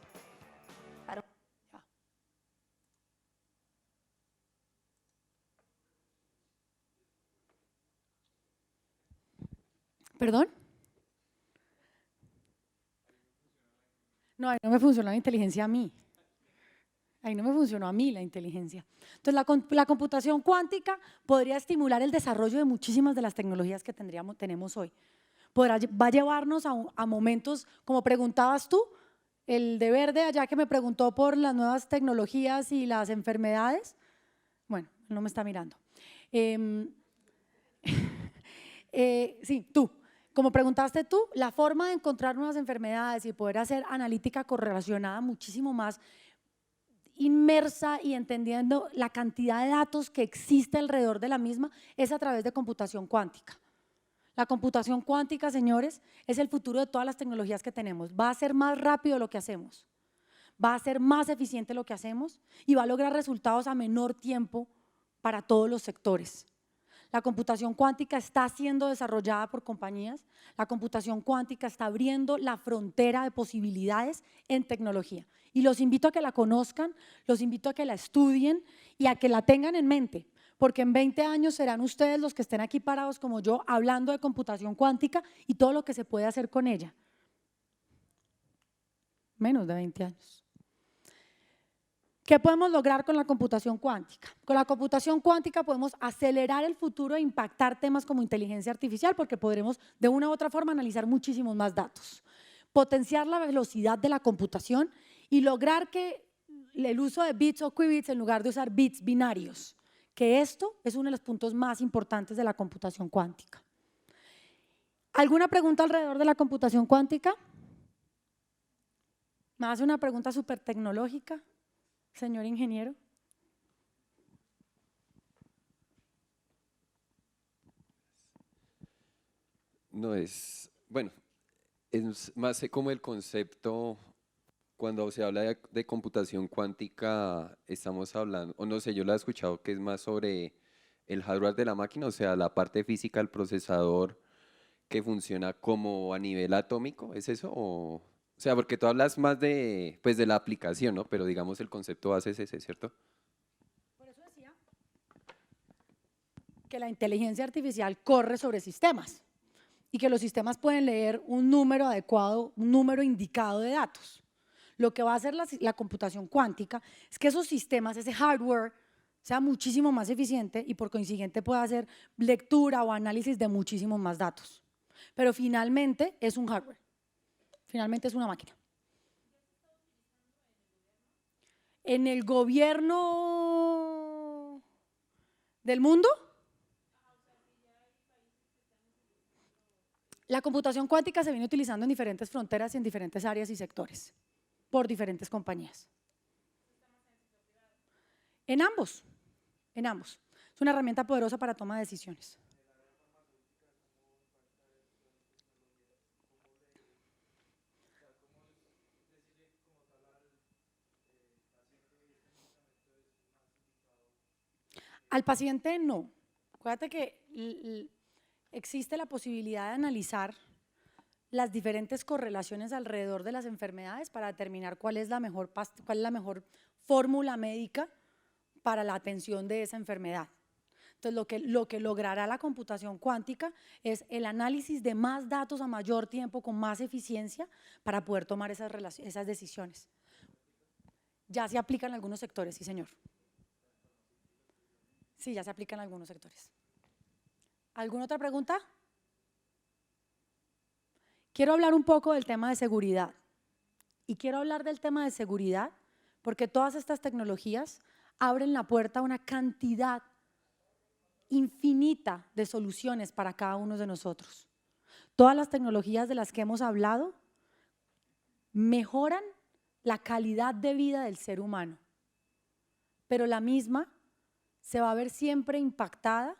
¿Perdón? No, ahí no me funcionó la inteligencia a mí. Ahí no me funcionó a mí la inteligencia. Entonces, la computación cuántica podría estimular el desarrollo de muchísimas de las tecnologías que tenemos hoy. Va a llevarnos a momentos, como preguntabas tú, el de Verde allá que me preguntó por las nuevas tecnologías y las enfermedades. Bueno, no me está mirando. Sí, tú. Como preguntaste tú, la forma de encontrar nuevas enfermedades y poder hacer analítica correlacionada muchísimo más inmersa y entendiendo la cantidad de datos que existe alrededor de la misma es a través de computación cuántica. La computación cuántica, señores, es el futuro de todas las tecnologías que tenemos. Va a ser más rápido lo que hacemos, va a ser más eficiente lo que hacemos y va a lograr resultados a menor tiempo para todos los sectores. La computación cuántica está siendo desarrollada por compañías, la computación cuántica está abriendo la frontera de posibilidades en tecnología. Y los invito a que la conozcan, los invito a que la estudien y a que la tengan en mente, porque en 20 años serán ustedes los que estén aquí parados como yo hablando de computación cuántica y todo lo que se puede hacer con ella. Menos de 20 años. ¿Qué podemos lograr con la computación cuántica? Con la computación cuántica podemos acelerar el futuro e impactar temas como inteligencia artificial porque podremos de una u otra forma analizar muchísimos más datos, potenciar la velocidad de la computación y lograr que el uso de bits o qubits en lugar de usar bits binarios, que esto es uno de los puntos más importantes de la computación cuántica. ¿Alguna pregunta alrededor de la computación cuántica? ¿Me hace una pregunta súper tecnológica? Señor ingeniero. No es, bueno, es más como el concepto, cuando se habla de computación cuántica, estamos hablando, o no sé, yo lo he escuchado que es más sobre el hardware de la máquina, o sea, la parte física del procesador que funciona como a nivel atómico, ¿es eso? O sea, porque tú hablas más de, pues, de la aplicación, ¿no? Pero digamos el concepto base es ese, ¿cierto? Por eso decía que la inteligencia artificial corre sobre sistemas y que los sistemas pueden leer un número adecuado, un número indicado de datos. Lo que va a hacer la computación cuántica es que esos sistemas, ese hardware, sea muchísimo más eficiente y por consiguiente pueda hacer lectura o análisis de muchísimos más datos. Pero finalmente es un hardware. Finalmente es una máquina. En el gobierno del mundo, la computación cuántica se viene utilizando en diferentes fronteras y en diferentes áreas y sectores, por diferentes compañías. En ambos, en ambos. Es una herramienta poderosa para toma de decisiones. Al paciente no. Acuérdate que existe la posibilidad de analizar las diferentes correlaciones alrededor de las enfermedades para determinar cuál es la mejor fórmula médica para la atención de esa enfermedad. Entonces, lo que logrará la computación cuántica es el análisis de más datos a mayor tiempo con más eficiencia para poder tomar esas decisiones. Ya se aplica en algunos sectores, sí señor. Sí, ya se aplica en algunos sectores. ¿Alguna otra pregunta? Quiero hablar un poco del tema de seguridad. Y quiero hablar del tema de seguridad porque todas estas tecnologías abren la puerta a una cantidad infinita de soluciones para cada uno de nosotros. Todas las tecnologías de las que hemos hablado mejoran la calidad de vida del ser humano, pero la misma se va a ver siempre impactada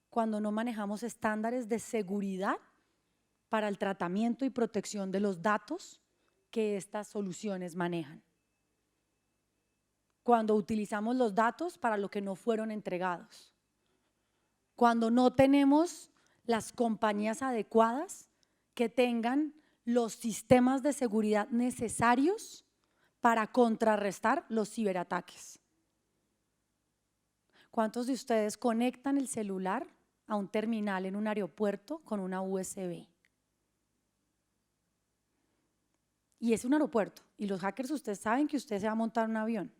cuando no manejamos estándares de seguridad para el tratamiento y protección de los datos que estas soluciones manejan. Cuando utilizamos los datos para lo que no fueron entregados. Cuando no tenemos las compañías adecuadas que tengan los sistemas de seguridad necesarios para contrarrestar los ciberataques. ¿Cuántos de ustedes conectan el celular a un terminal en un aeropuerto con una USB? Y es un aeropuerto, y los hackers, ustedes saben que usted se va a montar un avión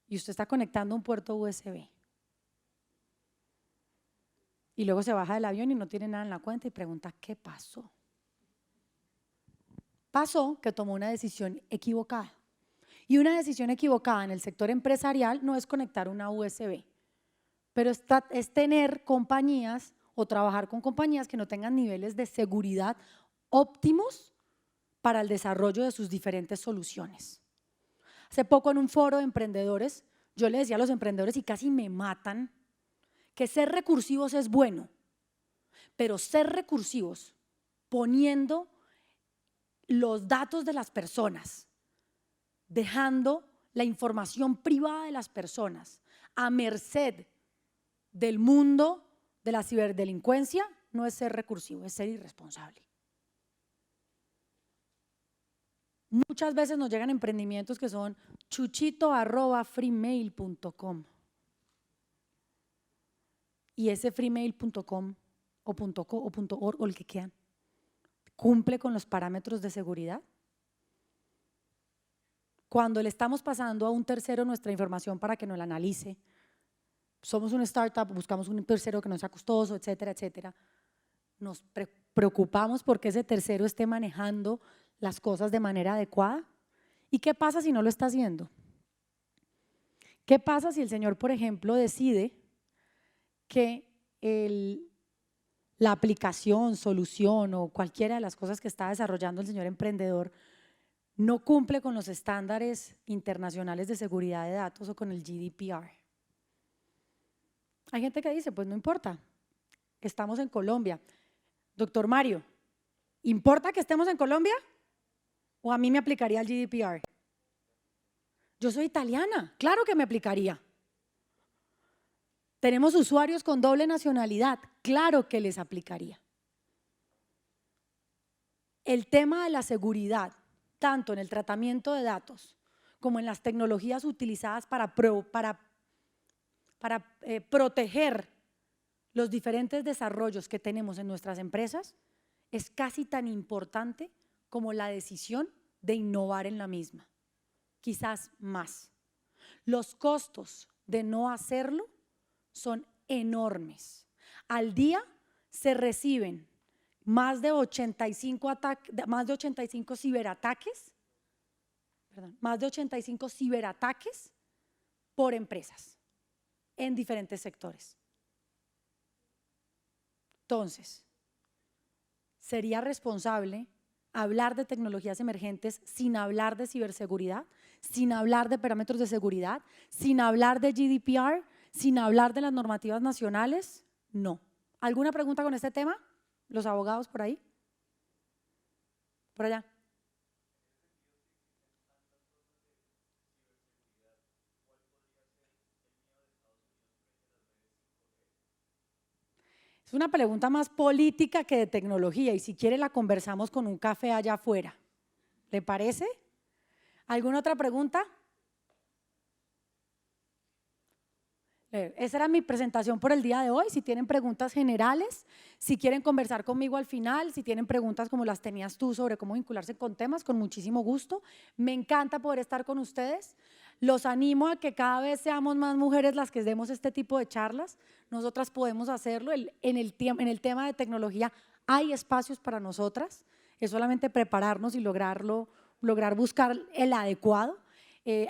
y usted está conectando un puerto USB. Y luego se baja del avión y no tiene nada en la cuenta y pregunta, ¿qué pasó? Pasó que tomó una decisión equivocada. Y una decisión equivocada en el sector empresarial no es conectar una USB, pero es tener compañías o trabajar con compañías que no tengan niveles de seguridad óptimos para el desarrollo de sus diferentes soluciones. Hace poco en un foro de emprendedores, yo le decía a los emprendedores y casi me matan, que ser recursivos es bueno, pero ser recursivos poniendo los datos de las personas, dejando la información privada de las personas a merced del mundo de la ciberdelincuencia, no es ser recursivo, es ser irresponsable. Muchas veces nos llegan emprendimientos que son chuchito@freemail.com y ese freemail.com o .co o .org o el que quieran, ¿cumple con los parámetros de seguridad? Cuando le estamos pasando a un tercero nuestra información para que nos la analice, somos una startup, buscamos un tercero que no sea costoso, etcétera, etcétera, nos preocupamos porque ese tercero esté manejando las cosas de manera adecuada. ¿Y qué pasa si no lo está haciendo? ¿Qué pasa si el señor, por ejemplo, decide que la aplicación, solución o cualquiera de las cosas que está desarrollando el señor emprendedor no cumple con los estándares internacionales de seguridad de datos o con el GDPR? Hay gente que dice, pues no importa, estamos en Colombia. Doctor Mario, ¿importa que estemos en Colombia? ¿O a mí me aplicaría el GDPR? Yo soy italiana, claro que me aplicaría. Tenemos usuarios con doble nacionalidad, claro que les aplicaría. El tema de la seguridad, tanto en el tratamiento de datos como en las tecnologías utilizadas para proteger los diferentes desarrollos que tenemos en nuestras empresas, es casi tan importante como la decisión de innovar en la misma, quizás más. Los costos de no hacerlo son enormes. Al día se reciben más de 85 ciberataques por empresas en diferentes sectores. Entonces, sería responsable hablar de tecnologías emergentes sin hablar de ciberseguridad, sin hablar de parámetros de seguridad, sin hablar de GDPR, sin hablar de las normativas nacionales. No. ¿Alguna pregunta con este tema? ¿Los abogados por ahí? Por allá. Es una pregunta más política que de tecnología y si quiere la conversamos con un café allá afuera. ¿Le parece? ¿Alguna otra pregunta? Esa era mi presentación por el día de hoy. Si tienen preguntas generales, si quieren conversar conmigo al final, si tienen preguntas como las tenías tú sobre cómo vincularse con temas, con muchísimo gusto. Me encanta poder estar con ustedes. Los animo a que cada vez seamos más mujeres las que demos este tipo de charlas. Nosotras podemos hacerlo. En el tema de tecnología hay espacios para nosotras. Es solamente prepararnos y lograr buscar el adecuado.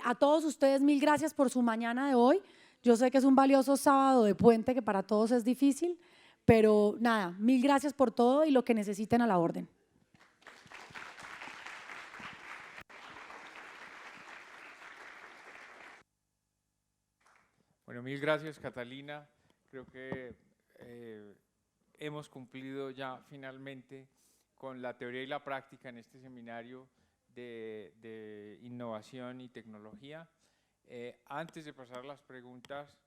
A todos ustedes, mil gracias por su mañana de hoy. Yo sé que es un valioso sábado de puente que para todos es difícil, pero nada, mil gracias por todo y lo que necesiten a la orden. Bueno, mil gracias, Catalina. Creo que hemos cumplido ya finalmente con la teoría y la práctica en este seminario de innovación y tecnología. Antes de pasar a las preguntas,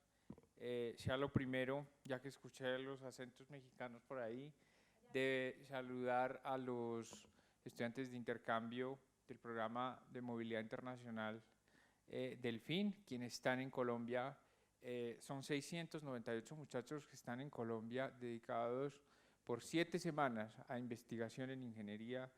sea lo primero, ya que escuché los acentos mexicanos por ahí, de saludar a los estudiantes de intercambio del programa de movilidad internacional Delfín, quienes están en Colombia. Son 698 muchachos que están en Colombia dedicados por 7 semanas a investigación en ingeniería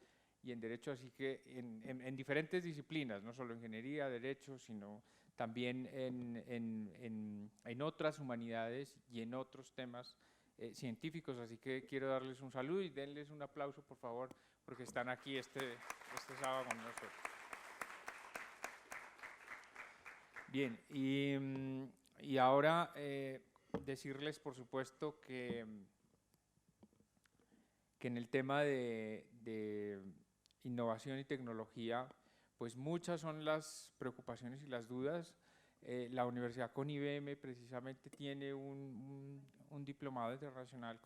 y en derecho, así que en diferentes disciplinas, no solo ingeniería, derecho, sino también en otras humanidades y en otros temas científicos, así que quiero darles un saludo y denles un aplauso, por favor, porque están aquí este sábado con nosotros. Bien, y ahora decirles, por supuesto, que en el tema de innovación y tecnología, pues muchas son las preocupaciones y las dudas. La universidad con IBM precisamente tiene un diplomado internacional,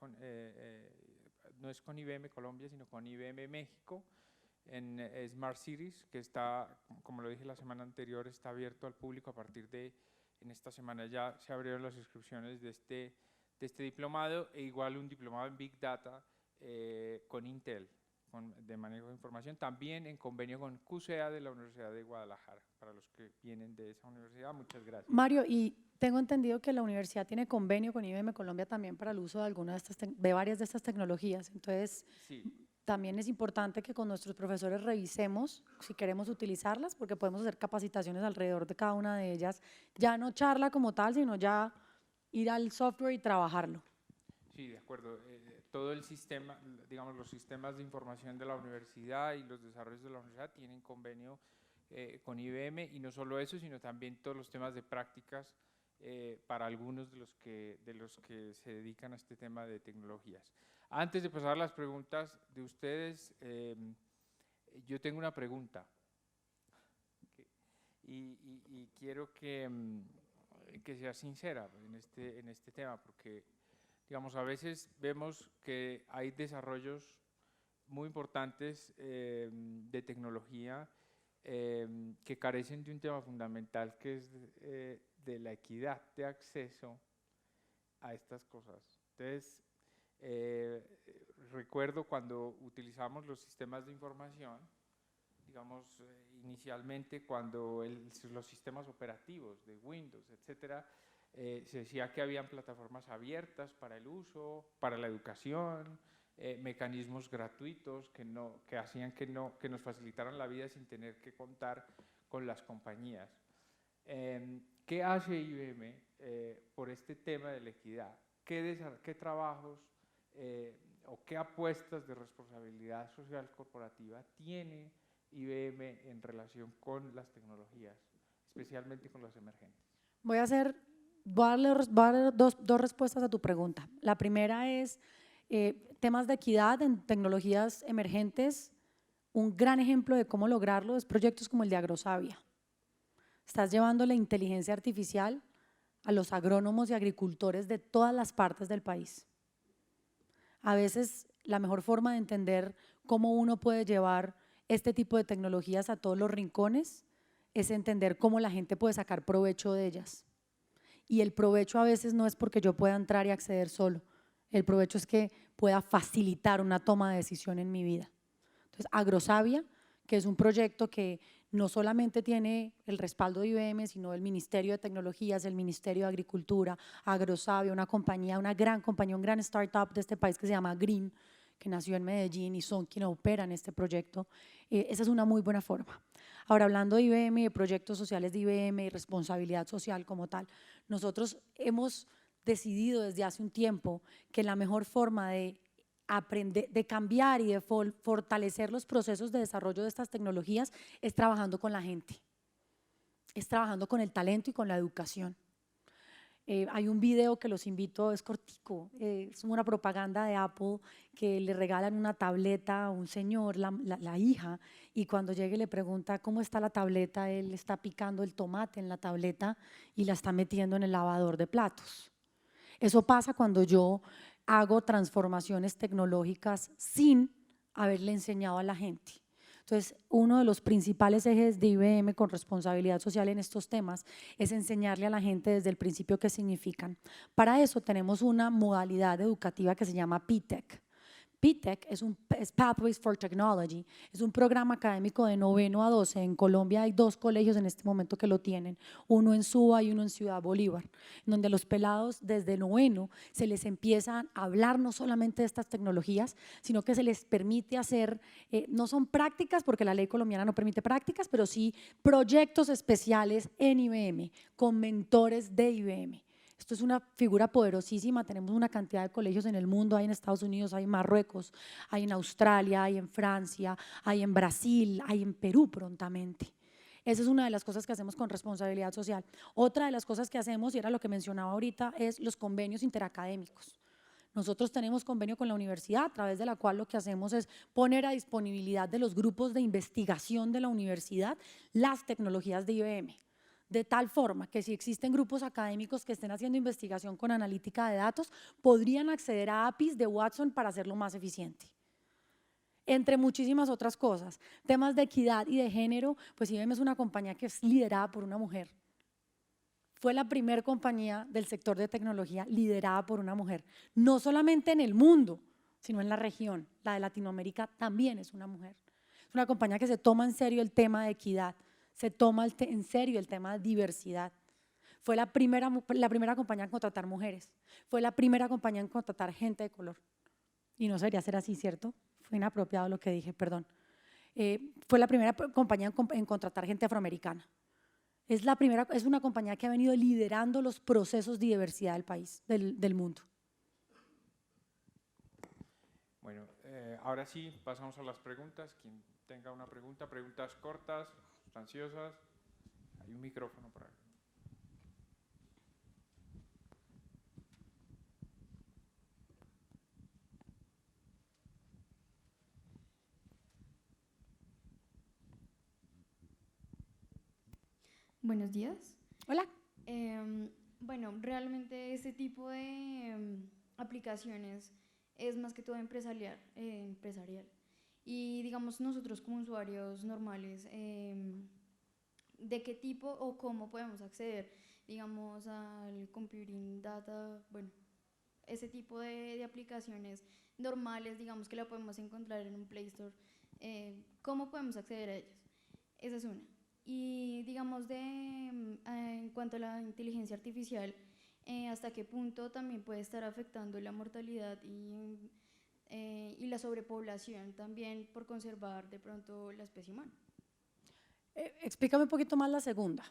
no es con IBM Colombia, sino con IBM México, en Smart Cities, que está, como lo dije la semana anterior, está abierto al público a partir de, en esta semana ya se abrieron las inscripciones de este diplomado, e igual un diplomado en Big Data con Intel, de manejo de información, también en convenio con QCEA de la Universidad de Guadalajara, para los que vienen de esa universidad. Muchas gracias. Mario, y tengo entendido que la universidad tiene convenio con IBM Colombia también para el uso de de varias de estas tecnologías, entonces sí, también es importante que con nuestros profesores revisemos si queremos utilizarlas, porque podemos hacer capacitaciones alrededor de cada una de ellas, ya no charla como tal, sino ya ir al software y trabajarlo. Sí, de acuerdo. Todo el sistema, digamos, los sistemas de información de la universidad y los desarrollos de la universidad tienen convenio con IBM, y no solo eso, sino también todos los temas de prácticas para algunos de los que se dedican a este tema de tecnologías. Antes de pasar a las preguntas de ustedes, yo tengo una pregunta y quiero que sea sincera en este tema, porque digamos, a veces vemos que hay desarrollos muy importantes de tecnología que carecen de un tema fundamental, que es de la equidad de acceso a estas cosas. Entonces, recuerdo cuando utilizamos los sistemas de información, digamos, inicialmente cuando los sistemas operativos de Windows, etcétera, se decía que habían plataformas abiertas para el uso, para la educación, mecanismos gratuitos que hacían que nos facilitaran la vida sin tener que contar con las compañías. ¿Qué hace IBM por este tema de la equidad? ¿Qué trabajos o qué apuestas de responsabilidad social corporativa tiene IBM en relación con las tecnologías, especialmente con las emergentes? Voy a darle dos respuestas a tu pregunta. La primera es temas de equidad en tecnologías emergentes. Un gran ejemplo de cómo lograrlo es proyectos como el de Agrosavia. Estás llevando la inteligencia artificial a los agrónomos y agricultores de todas las partes del país. A veces la mejor forma de entender cómo uno puede llevar este tipo de tecnologías a todos los rincones es entender cómo la gente puede sacar provecho de ellas. Y el provecho a veces no es porque yo pueda entrar y acceder solo, el provecho es que pueda facilitar una toma de decisión en mi vida. Entonces, Agrosavia, que es un proyecto que no solamente tiene el respaldo de IBM, sino el Ministerio de Tecnologías, el Ministerio de Agricultura, Agrosavia, una compañía, una gran compañía, un gran startup de este país que se llama Green, que nació en Medellín y son quienes operan este proyecto. Esa es una muy buena forma. Ahora, hablando de IBM, de proyectos sociales de IBM y responsabilidad social como tal, nosotros hemos decidido desde hace un tiempo que la mejor forma de aprender, de cambiar y de fortalecer los procesos de desarrollo de estas tecnologías es trabajando con la gente, es trabajando con el talento y con la educación. Hay un video que los invito, es cortico, es una propaganda de Apple que le regalan una tableta a un señor, la hija, y cuando llegue le pregunta cómo está la tableta, él está picando el tomate en la tableta y la está metiendo en el lavador de platos. Eso pasa cuando yo hago transformaciones tecnológicas sin haberle enseñado a la gente. Entonces, uno de los principales ejes de IBM con responsabilidad social en estos temas es enseñarle a la gente desde el principio qué significan. Para eso tenemos una modalidad educativa que se llama PTech. PTech es Pathways for Technology, es un programa académico de 9º a 12. En Colombia hay 2 colegios en este momento que lo tienen, uno en Suba y uno en Ciudad Bolívar, donde los pelados desde 9º se les empiezan a hablar no solamente de estas tecnologías, sino que se les permite hacer, no son prácticas porque la ley colombiana no permite prácticas, pero sí proyectos especiales en IBM, con mentores de IBM. Esto es una figura poderosísima, tenemos una cantidad de colegios en el mundo, hay en Estados Unidos, hay en Marruecos, hay en Australia, hay en Francia, hay en Brasil, hay en Perú prontamente. Esa es una de las cosas que hacemos con responsabilidad social. Otra de las cosas que hacemos, y era lo que mencionaba ahorita, es los convenios interacadémicos. Nosotros tenemos convenio con la universidad, a través de la cual lo que hacemos es poner a disponibilidad de los grupos de investigación de la universidad las tecnologías de IBM. De tal forma que si existen grupos académicos que estén haciendo investigación con analítica de datos, podrían acceder a APIs de Watson para hacerlo más eficiente. Entre muchísimas otras cosas. Temas de equidad y de género, pues IBM es una compañía que es liderada por una mujer. Fue la primera compañía del sector de tecnología liderada por una mujer. No solamente en el mundo, sino en la región. La de Latinoamérica también es una mujer. Es una compañía que se toma en serio el tema de equidad. Se toma en serio el tema de diversidad. Fue la primera compañía en contratar mujeres, fue la primera compañía en contratar gente de color. Y no debería ser así, ¿cierto? Fue inapropiado lo que dije, perdón. Fue la primera compañía en contratar gente afroamericana. Es una compañía que ha venido liderando los procesos de diversidad del país, del mundo. Bueno, ahora sí, pasamos a las preguntas. Quien tenga una pregunta, preguntas cortas, sustanciosas. Hay un micrófono por ahí. Buenos días. Hola. Bueno, realmente este tipo de aplicaciones es más que todo empresarial. Y digamos nosotros como usuarios normales, ¿de qué tipo o cómo podemos acceder, digamos, al computing data? Bueno, ese tipo de aplicaciones normales, digamos que la podemos encontrar en un Play Store. ¿Cómo podemos acceder a ellas? Esa es una. Y digamos, en cuanto a la inteligencia artificial, ¿hasta qué punto también puede estar afectando la mortalidad y la sobrepoblación también por conservar de pronto la especie humana? Explícame un poquito más la segunda.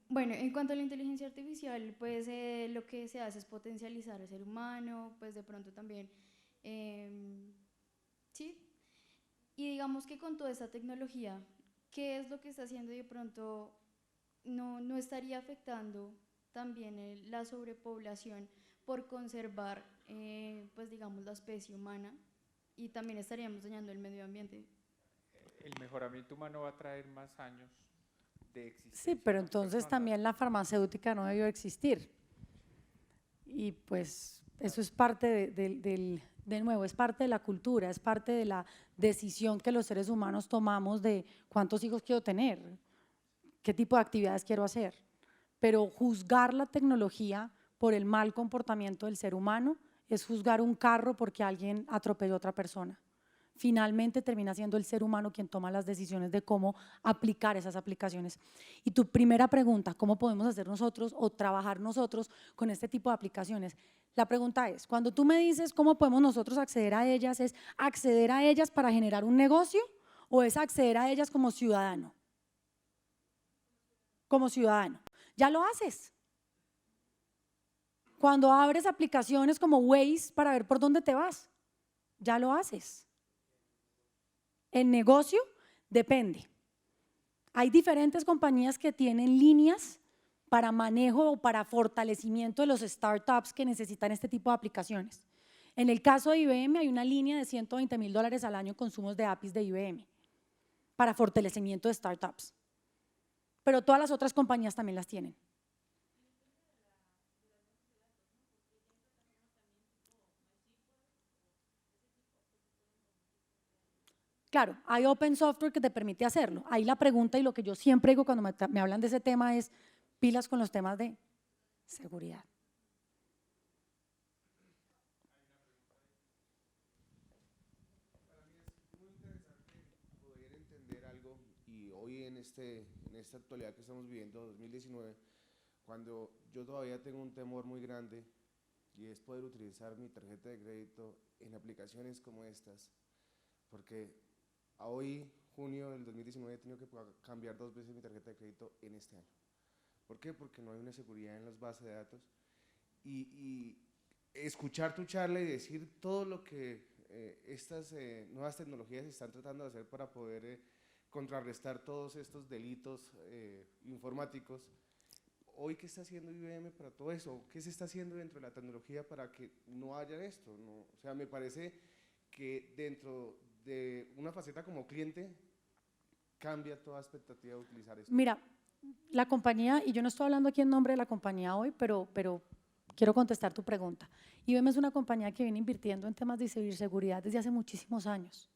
Bueno, en cuanto a la inteligencia artificial, pues lo que se hace es potencializar al ser humano, pues de pronto también, sí. Y digamos que con toda esta tecnología, ¿qué es lo que está haciendo y de pronto no estaría afectando también la sobrepoblación por conservar, pues digamos, la especie humana, y también estaríamos dañando el medio ambiente? El mejoramiento humano va a traer más años de existencia. Sí, pero entonces también la farmacéutica no debió existir. Y pues eso es parte de nuevo, es parte de la cultura, es parte de la decisión que los seres humanos tomamos de cuántos hijos quiero tener, qué tipo de actividades quiero hacer. Pero juzgar la tecnología por el mal comportamiento del ser humano es juzgar un carro porque alguien atropelló a otra persona. Finalmente termina siendo el ser humano quien toma las decisiones de cómo aplicar esas aplicaciones. Y tu primera pregunta, ¿cómo podemos hacer nosotros o trabajar nosotros con este tipo de aplicaciones? La pregunta es, cuando tú me dices cómo podemos nosotros acceder a ellas, ¿es acceder a ellas para generar un negocio o es acceder a ellas como ciudadano? Como ciudadano. Ya lo haces. Cuando abres aplicaciones como Waze para ver por dónde te vas, ya lo haces. El negocio depende. Hay diferentes compañías que tienen líneas para manejo o para fortalecimiento de los startups que necesitan este tipo de aplicaciones. En el caso de IBM hay una línea de $120,000 al año en consumos de APIs de IBM para fortalecimiento de startups. Pero todas las otras compañías también las tienen. claro, hay open software que te permite hacerlo. Ahí la pregunta y lo que yo siempre digo cuando me hablan de ese tema es pilas con los temas de seguridad. Poder entender algo, y hoy en esta actualidad que estamos viviendo, 2019, cuando yo todavía tengo un temor muy grande, y es poder utilizar mi tarjeta de crédito en aplicaciones como estas, porque a hoy, junio del 2019, he tenido que cambiar 2 veces mi tarjeta de crédito en este año. ¿Por qué? Porque no hay una seguridad en las bases de datos, y escuchar tu charla y decir todo lo que estas nuevas tecnologías están tratando de hacer para poder contrarrestar todos estos delitos informáticos. Hoy, ¿qué está haciendo IBM para todo eso? ¿Qué se está haciendo dentro de la tecnología para que no haya esto? ¿No? O sea, me parece que dentro de una faceta como cliente cambia toda expectativa de utilizar esto. Mira, la compañía, y yo no estoy hablando aquí en nombre de la compañía hoy, pero quiero contestar tu pregunta. IBM es una compañía que viene invirtiendo en temas de ciberseguridad desde hace muchísimos años.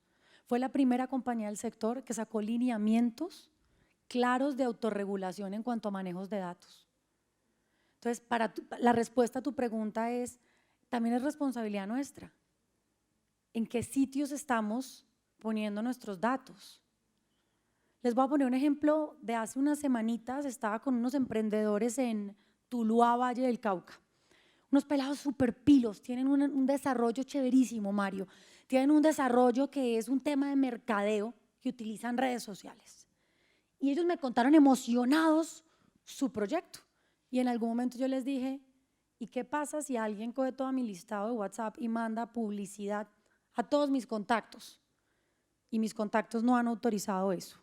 Fue la primera compañía del sector que sacó lineamientos claros de autorregulación en cuanto a manejos de datos. Entonces, la respuesta a tu pregunta es, también es responsabilidad nuestra. ¿En qué sitios estamos poniendo nuestros datos? Les voy a poner un ejemplo de hace unas semanitas. Estaba con unos emprendedores en Tuluá, Valle del Cauca. Unos pelados súper pilos, tienen un desarrollo chéverísimo, Mario. Tienen un desarrollo que es un tema de mercadeo que utilizan redes sociales. Y ellos me contaron emocionados su proyecto. Y en algún momento yo les dije, ¿y qué pasa si alguien coge todo mi listado de WhatsApp y manda publicidad a todos mis contactos? Y mis contactos no han autorizado eso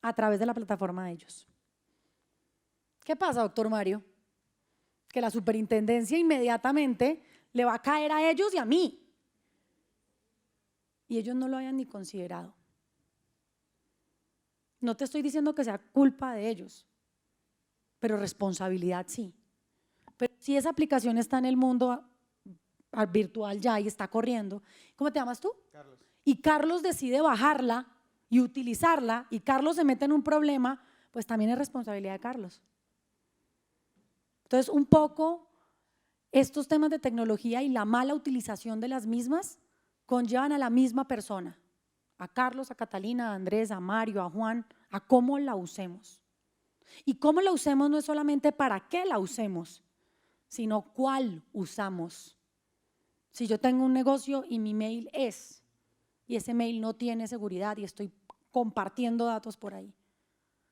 a través de la plataforma de ellos. ¿Qué pasa, doctor Mario? Que la superintendencia inmediatamente le va a caer a ellos y a mí. Y ellos no lo hayan ni considerado. No te estoy diciendo que sea culpa de ellos, pero responsabilidad sí. Pero si esa aplicación está en el mundo virtual ya y está corriendo, ¿cómo te llamas tú? Carlos. Y Carlos decide bajarla y utilizarla, y Carlos se mete en un problema, pues también es responsabilidad de Carlos. Entonces, un poco estos temas de tecnología y la mala utilización de las mismas conllevan a la misma persona, a Carlos, a Catalina, a Andrés, a Mario, a Juan, a cómo la usemos. Y cómo la usemos no es solamente para qué la usemos, sino cuál usamos. Si yo tengo un negocio y mi mail es, y ese mail no tiene seguridad y estoy compartiendo datos por ahí.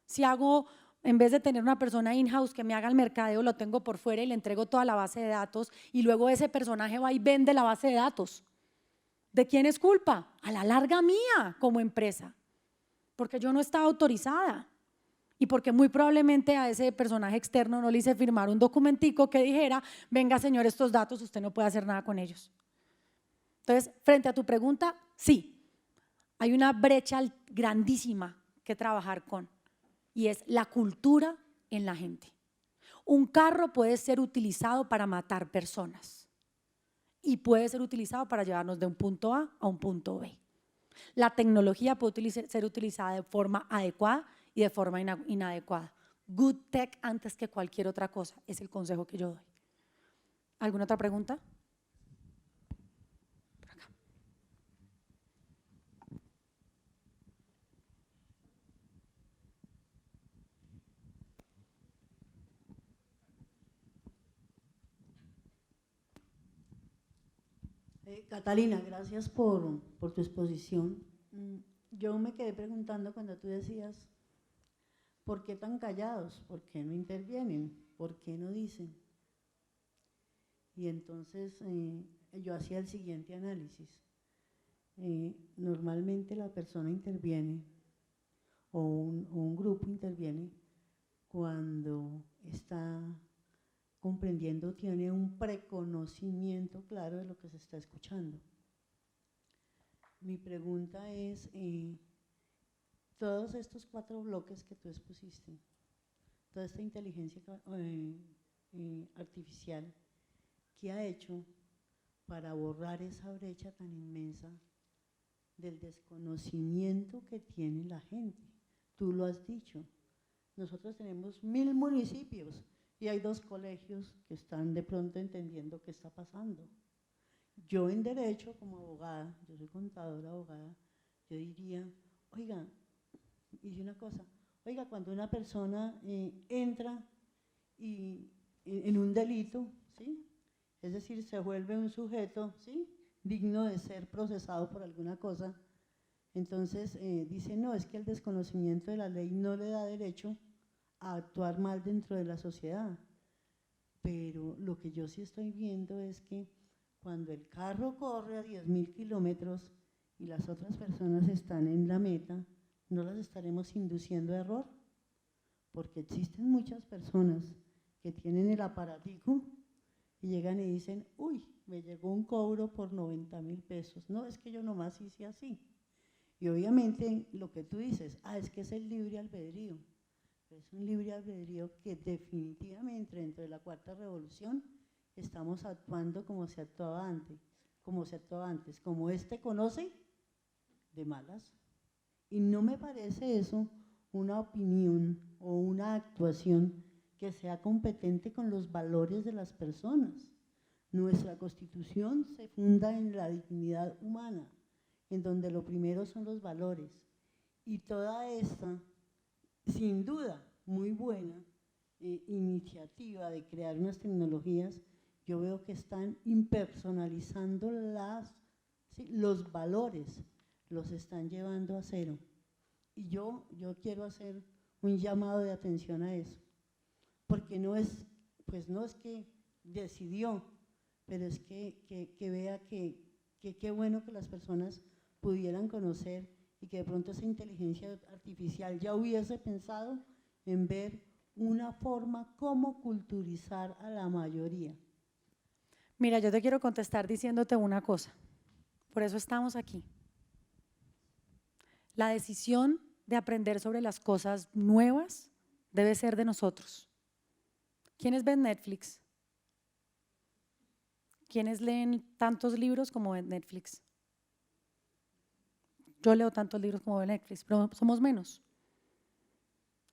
Si hago, en vez de tener una persona in-house que me haga el mercadeo, lo tengo por fuera y le entrego toda la base de datos y luego ese personaje va y vende la base de datos. ¿De quién es culpa? A la larga mía como empresa, porque yo no estaba autorizada y porque muy probablemente a ese personaje externo no le hice firmar un documentico que dijera, venga señor, estos datos usted no puede hacer nada con ellos. Entonces, frente a tu pregunta, sí, hay una brecha grandísima que trabajar con, y es la cultura en la gente. Un carro puede ser utilizado para matar personas y puede ser utilizado para llevarnos de un punto A a un punto B. La tecnología puede ser utilizada de forma adecuada y de forma inadecuada. Good tech antes que cualquier otra cosa, es el consejo que yo doy. ¿Alguna otra pregunta? Por acá. Catalina, gracias por tu exposición. Yo me quedé preguntando cuando tú decías, ¿por qué tan callados? ¿Por qué no intervienen? ¿Por qué no dicen? Y entonces yo hacía el siguiente análisis. Normalmente la persona interviene o un grupo interviene cuando está comprendiendo, tiene un preconocimiento claro de lo que se está escuchando. Mi pregunta es, todos estos 4 bloques que tú expusiste, toda esta inteligencia artificial, ¿qué ha hecho para borrar esa brecha tan inmensa del desconocimiento que tiene la gente. Tú lo has dicho. Nosotros tenemos 1000 municipios y hay 2 colegios que están de pronto entendiendo qué está pasando. Yo en derecho, como abogada, yo soy contadora, abogada, yo diría, oiga, hice una cosa, oiga, cuando una persona entra en un delito, ¿sí? Es decir, se vuelve un sujeto, ¿sí?, digno de ser procesado por alguna cosa, entonces dice, no, es que el desconocimiento de la ley no le da derecho a actuar mal dentro de la sociedad. Pero lo que yo sí estoy viendo es que cuando el carro corre a 10.000 kilómetros y las otras personas están en la meta, no las estaremos induciendo a error, porque existen muchas personas que tienen el aparatico y llegan y dicen, uy, me llegó un cobro por 90.000 pesos. No, es que yo nomás hice así. Y obviamente lo que tú dices, es que es el libre albedrío. Pero es un libre albedrío que definitivamente dentro de la cuarta revolución estamos actuando como se actuaba antes, como este conoce de malas. Y no me parece eso una opinión o una actuación que sea competente con los valores de las personas. Nuestra Constitución se funda en la dignidad humana, en donde lo primero son los valores. Y toda esta, sin duda, muy buena iniciativa de crear unas tecnologías, yo veo que están impersonalizando los valores, los están llevando a cero. Y yo quiero hacer un llamado de atención a eso, porque no es que decidió, pero es que vea que qué bueno que las personas pudieran conocer y que de pronto esa inteligencia artificial ya hubiese pensado en ver una forma como culturizar a la mayoría. Mira, yo te quiero contestar diciéndote una cosa, por eso estamos aquí. La decisión de aprender sobre las cosas nuevas debe ser de nosotros. ¿Quiénes ven Netflix? ¿Quiénes leen tantos libros como ven Netflix? Yo leo tantos libros como ven Netflix, pero somos menos.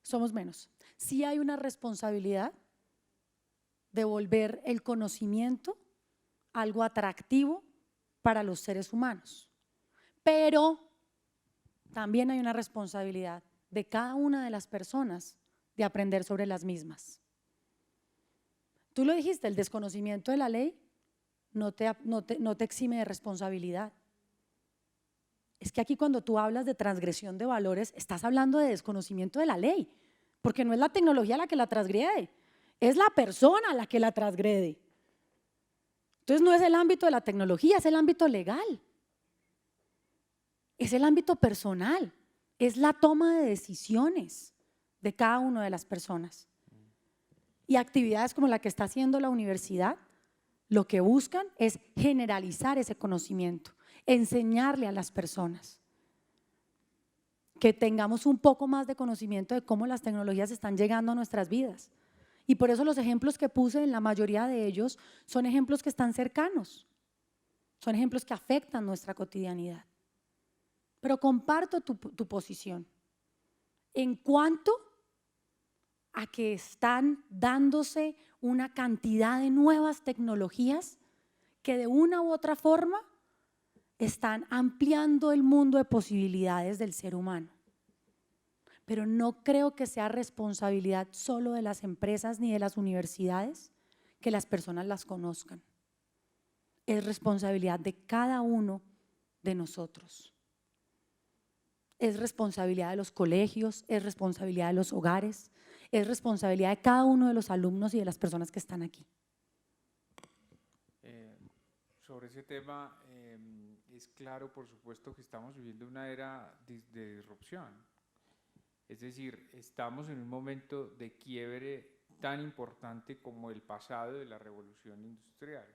Somos menos. Sí hay una responsabilidad de volver el conocimiento algo atractivo para los seres humanos, pero también hay una responsabilidad de cada una de las personas de aprender sobre las mismas. Tú lo dijiste, el desconocimiento de la ley no te exime de responsabilidad. Es que aquí cuando tú hablas de transgresión de valores, estás hablando de desconocimiento de la ley, porque no es la tecnología la que la transgrede, es la persona la que la transgrede. Entonces no es el ámbito de la tecnología, es el ámbito legal, es el ámbito personal, es la toma de decisiones de cada una de las personas. Y actividades como la que está haciendo la universidad, lo que buscan es generalizar ese conocimiento, enseñarle a las personas, que tengamos un poco más de conocimiento de cómo las tecnologías están llegando a nuestras vidas. Y por eso los ejemplos que puse, en la mayoría de ellos, son ejemplos que están cercanos, son ejemplos que afectan nuestra cotidianidad. Pero comparto tu posición en cuanto a que están dándose una cantidad de nuevas tecnologías que de una u otra forma están ampliando el mundo de posibilidades del ser humano. Pero no creo que sea responsabilidad solo de las empresas ni de las universidades que las personas las conozcan. Es responsabilidad de cada uno de nosotros. Es responsabilidad de los colegios, es responsabilidad de los hogares, es responsabilidad de cada uno de los alumnos y de las personas que están aquí. Sobre ese tema, es claro, por supuesto, que estamos viviendo una era de disrupción. Es decir, estamos en un momento de quiebre tan importante como el pasado de la revolución industrial,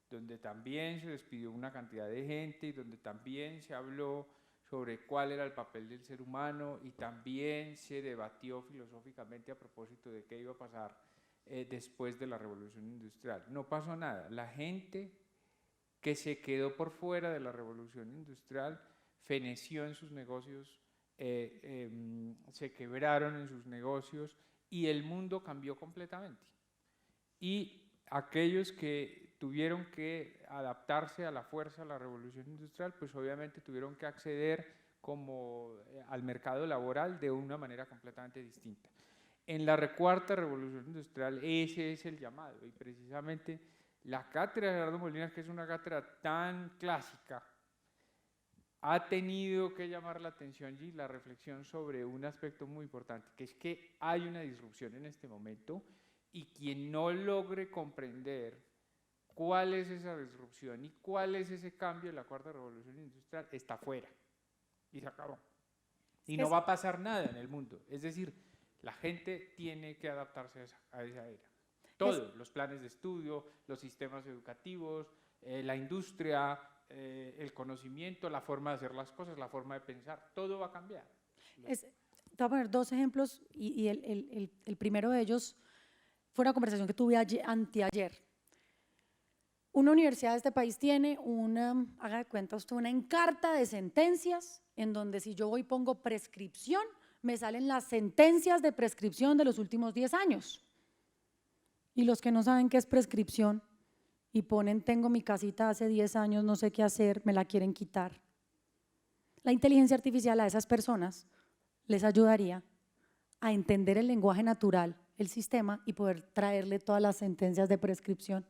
donde también se despidió una cantidad de gente y donde también se habló sobre cuál era el papel del ser humano y también se debatió filosóficamente a propósito de qué iba a pasar después de la revolución industrial. No pasó nada. La gente que se quedó por fuera de la revolución industrial feneció en sus negocios, se quebraron en sus negocios y el mundo cambió completamente. Y aquellos que tuvieron que adaptarse a la fuerza a la revolución industrial, pues obviamente tuvieron que acceder al mercado laboral de una manera completamente distinta. En la cuarta revolución industrial ese es el llamado, y precisamente la cátedra de Gerardo Molina, que es una cátedra tan clásica, ha tenido que llamar la atención y la reflexión sobre un aspecto muy importante, que es que hay una disrupción en este momento, y quien no logre comprender cuál es esa disrupción y cuál es ese cambio de la cuarta revolución industrial está fuera, y se acabó. Y no va a pasar nada en el mundo, es decir, la gente tiene que adaptarse a esa era. Todo, los planes de estudio, los sistemas educativos, la industria, el conocimiento, la forma de hacer las cosas, la forma de pensar, todo va a cambiar. Te voy a poner dos ejemplos y el primero de ellos fue una conversación que tuve anteayer. Una universidad de este país tiene haga de cuenta usted, una encarta de sentencias en donde si yo voy y pongo prescripción, me salen las sentencias de prescripción de los últimos 10 años. Y los que no saben qué es prescripción y ponen tengo mi casita hace 10 años, no sé qué hacer, me la quieren quitar. La inteligencia artificial a esas personas les ayudaría a entender el lenguaje natural, el sistema, y poder traerle todas las sentencias de prescripción.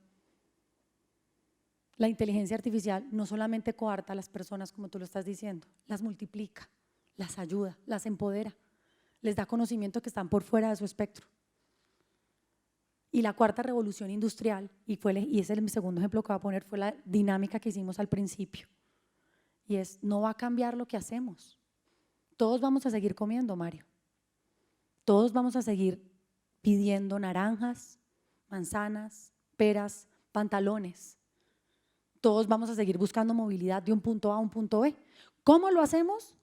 La inteligencia artificial no solamente coarta a las personas, como tú lo estás diciendo, las multiplica, las ayuda, las empodera, les da conocimiento que están por fuera de su espectro. Y la cuarta revolución industrial, y ese es el segundo ejemplo que voy a poner, fue la dinámica que hicimos al principio. Y no va a cambiar lo que hacemos. Todos vamos a seguir comiendo, Mario. Todos vamos a seguir pidiendo naranjas, manzanas, peras, pantalones. Todos vamos a seguir buscando movilidad de un punto A a un punto B. ¿Cómo lo hacemos?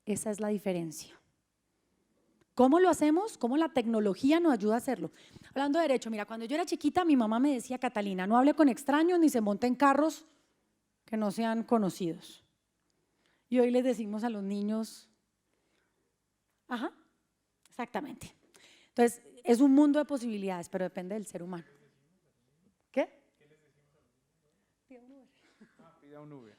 Esa es la diferencia. ¿Cómo lo hacemos? ¿Cómo la tecnología nos ayuda a hacerlo? Hablando de derecho, mira, cuando yo era chiquita, mi mamá me decía, Catalina, no hable con extraños ni se monte en carros que no sean conocidos. Y hoy les decimos a los niños, ajá, exactamente. Entonces, es un mundo de posibilidades, pero depende del ser humano. ¿Qué? ¿Qué les decimos a los niños? Pida un Uber. Pida un Uber.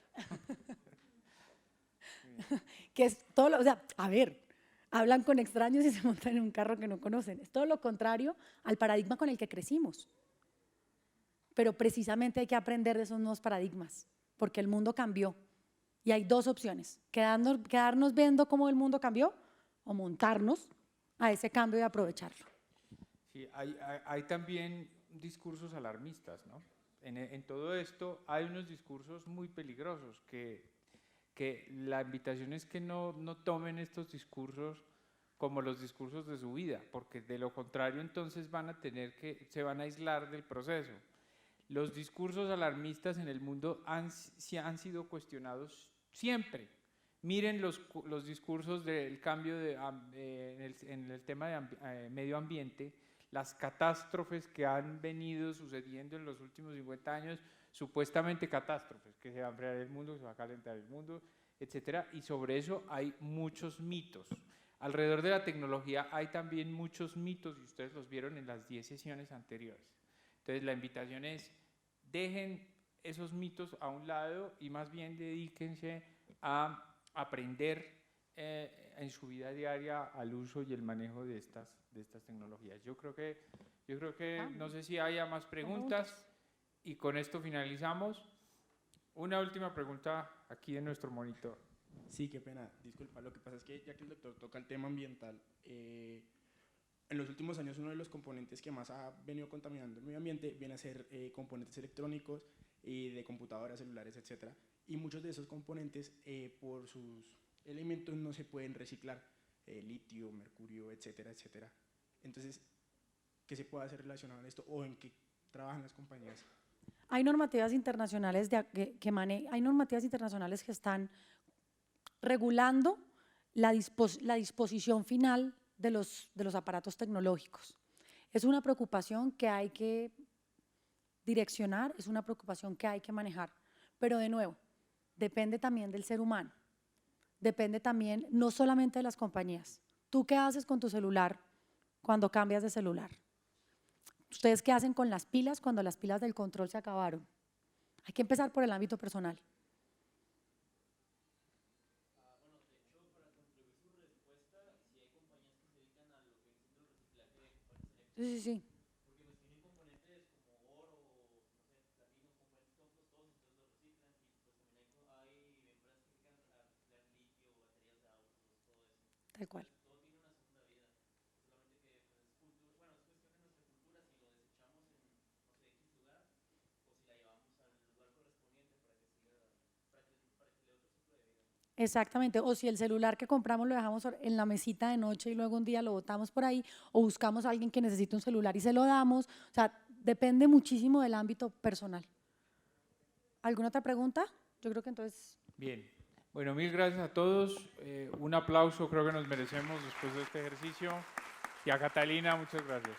Que es todo, o sea, a ver, hablan con extraños y se montan en un carro que no conocen. Es todo lo contrario al paradigma con el que crecimos. Pero precisamente hay que aprender de esos nuevos paradigmas, porque el mundo cambió. Y hay dos opciones, quedarnos viendo cómo el mundo cambió o montarnos a ese cambio y aprovecharlo. Sí, hay también discursos alarmistas, ¿no? En todo esto hay unos discursos muy peligrosos que la invitación es que no tomen estos discursos como los discursos de su vida, porque de lo contrario entonces se van a aislar del proceso. Los discursos alarmistas en el mundo han sido cuestionados siempre. Miren los discursos del cambio en el tema de medio ambiente, las catástrofes que han venido sucediendo en los últimos 50 años, supuestamente catástrofes, que se va a enfriar el mundo, que se va a calentar el mundo, etcétera, y sobre eso hay muchos mitos. Alrededor de la tecnología hay también muchos mitos, y ustedes los vieron en las 10 sesiones anteriores. Entonces la invitación es, dejen esos mitos a un lado y más bien dedíquense a aprender en su vida diaria al uso y el manejo de estas tecnologías. Yo creo que no sé si haya más preguntas y con esto finalizamos. Una última pregunta aquí en nuestro monitor. Sí, qué pena, disculpa, lo que pasa es que ya que el doctor toca el tema ambiental, en los últimos años uno de los componentes que más ha venido contaminando el medio ambiente viene a ser componentes electrónicos de computadoras, celulares, etc. Y muchos de esos componentes por sus elementos no se pueden reciclar, litio, mercurio, etcétera, etcétera. Entonces, ¿qué se puede hacer relacionado a esto o en qué trabajan las compañías? Hay normativas internacionales hay normativas internacionales que están regulando la disposición final de los aparatos tecnológicos. Es una preocupación que hay que direccionar, es una preocupación que hay que manejar, pero de nuevo, depende también del ser humano. depende también no solamente de las compañías. ¿Tú qué haces con tu celular cuando cambias de celular? ¿Ustedes qué hacen con las pilas cuando las pilas del control se acabaron? Hay que empezar por el ámbito personal. Sí, sí, sí. Tal cual. Exactamente, o si el celular que compramos lo dejamos en la mesita de noche y luego un día lo botamos por ahí, o buscamos a alguien que necesite un celular y se lo damos, o sea, depende muchísimo del ámbito personal. ¿Alguna otra pregunta? Yo creo que entonces… Bien, bueno, mil gracias a todos, un aplauso creo que nos merecemos después de este ejercicio, y a Catalina, muchas gracias.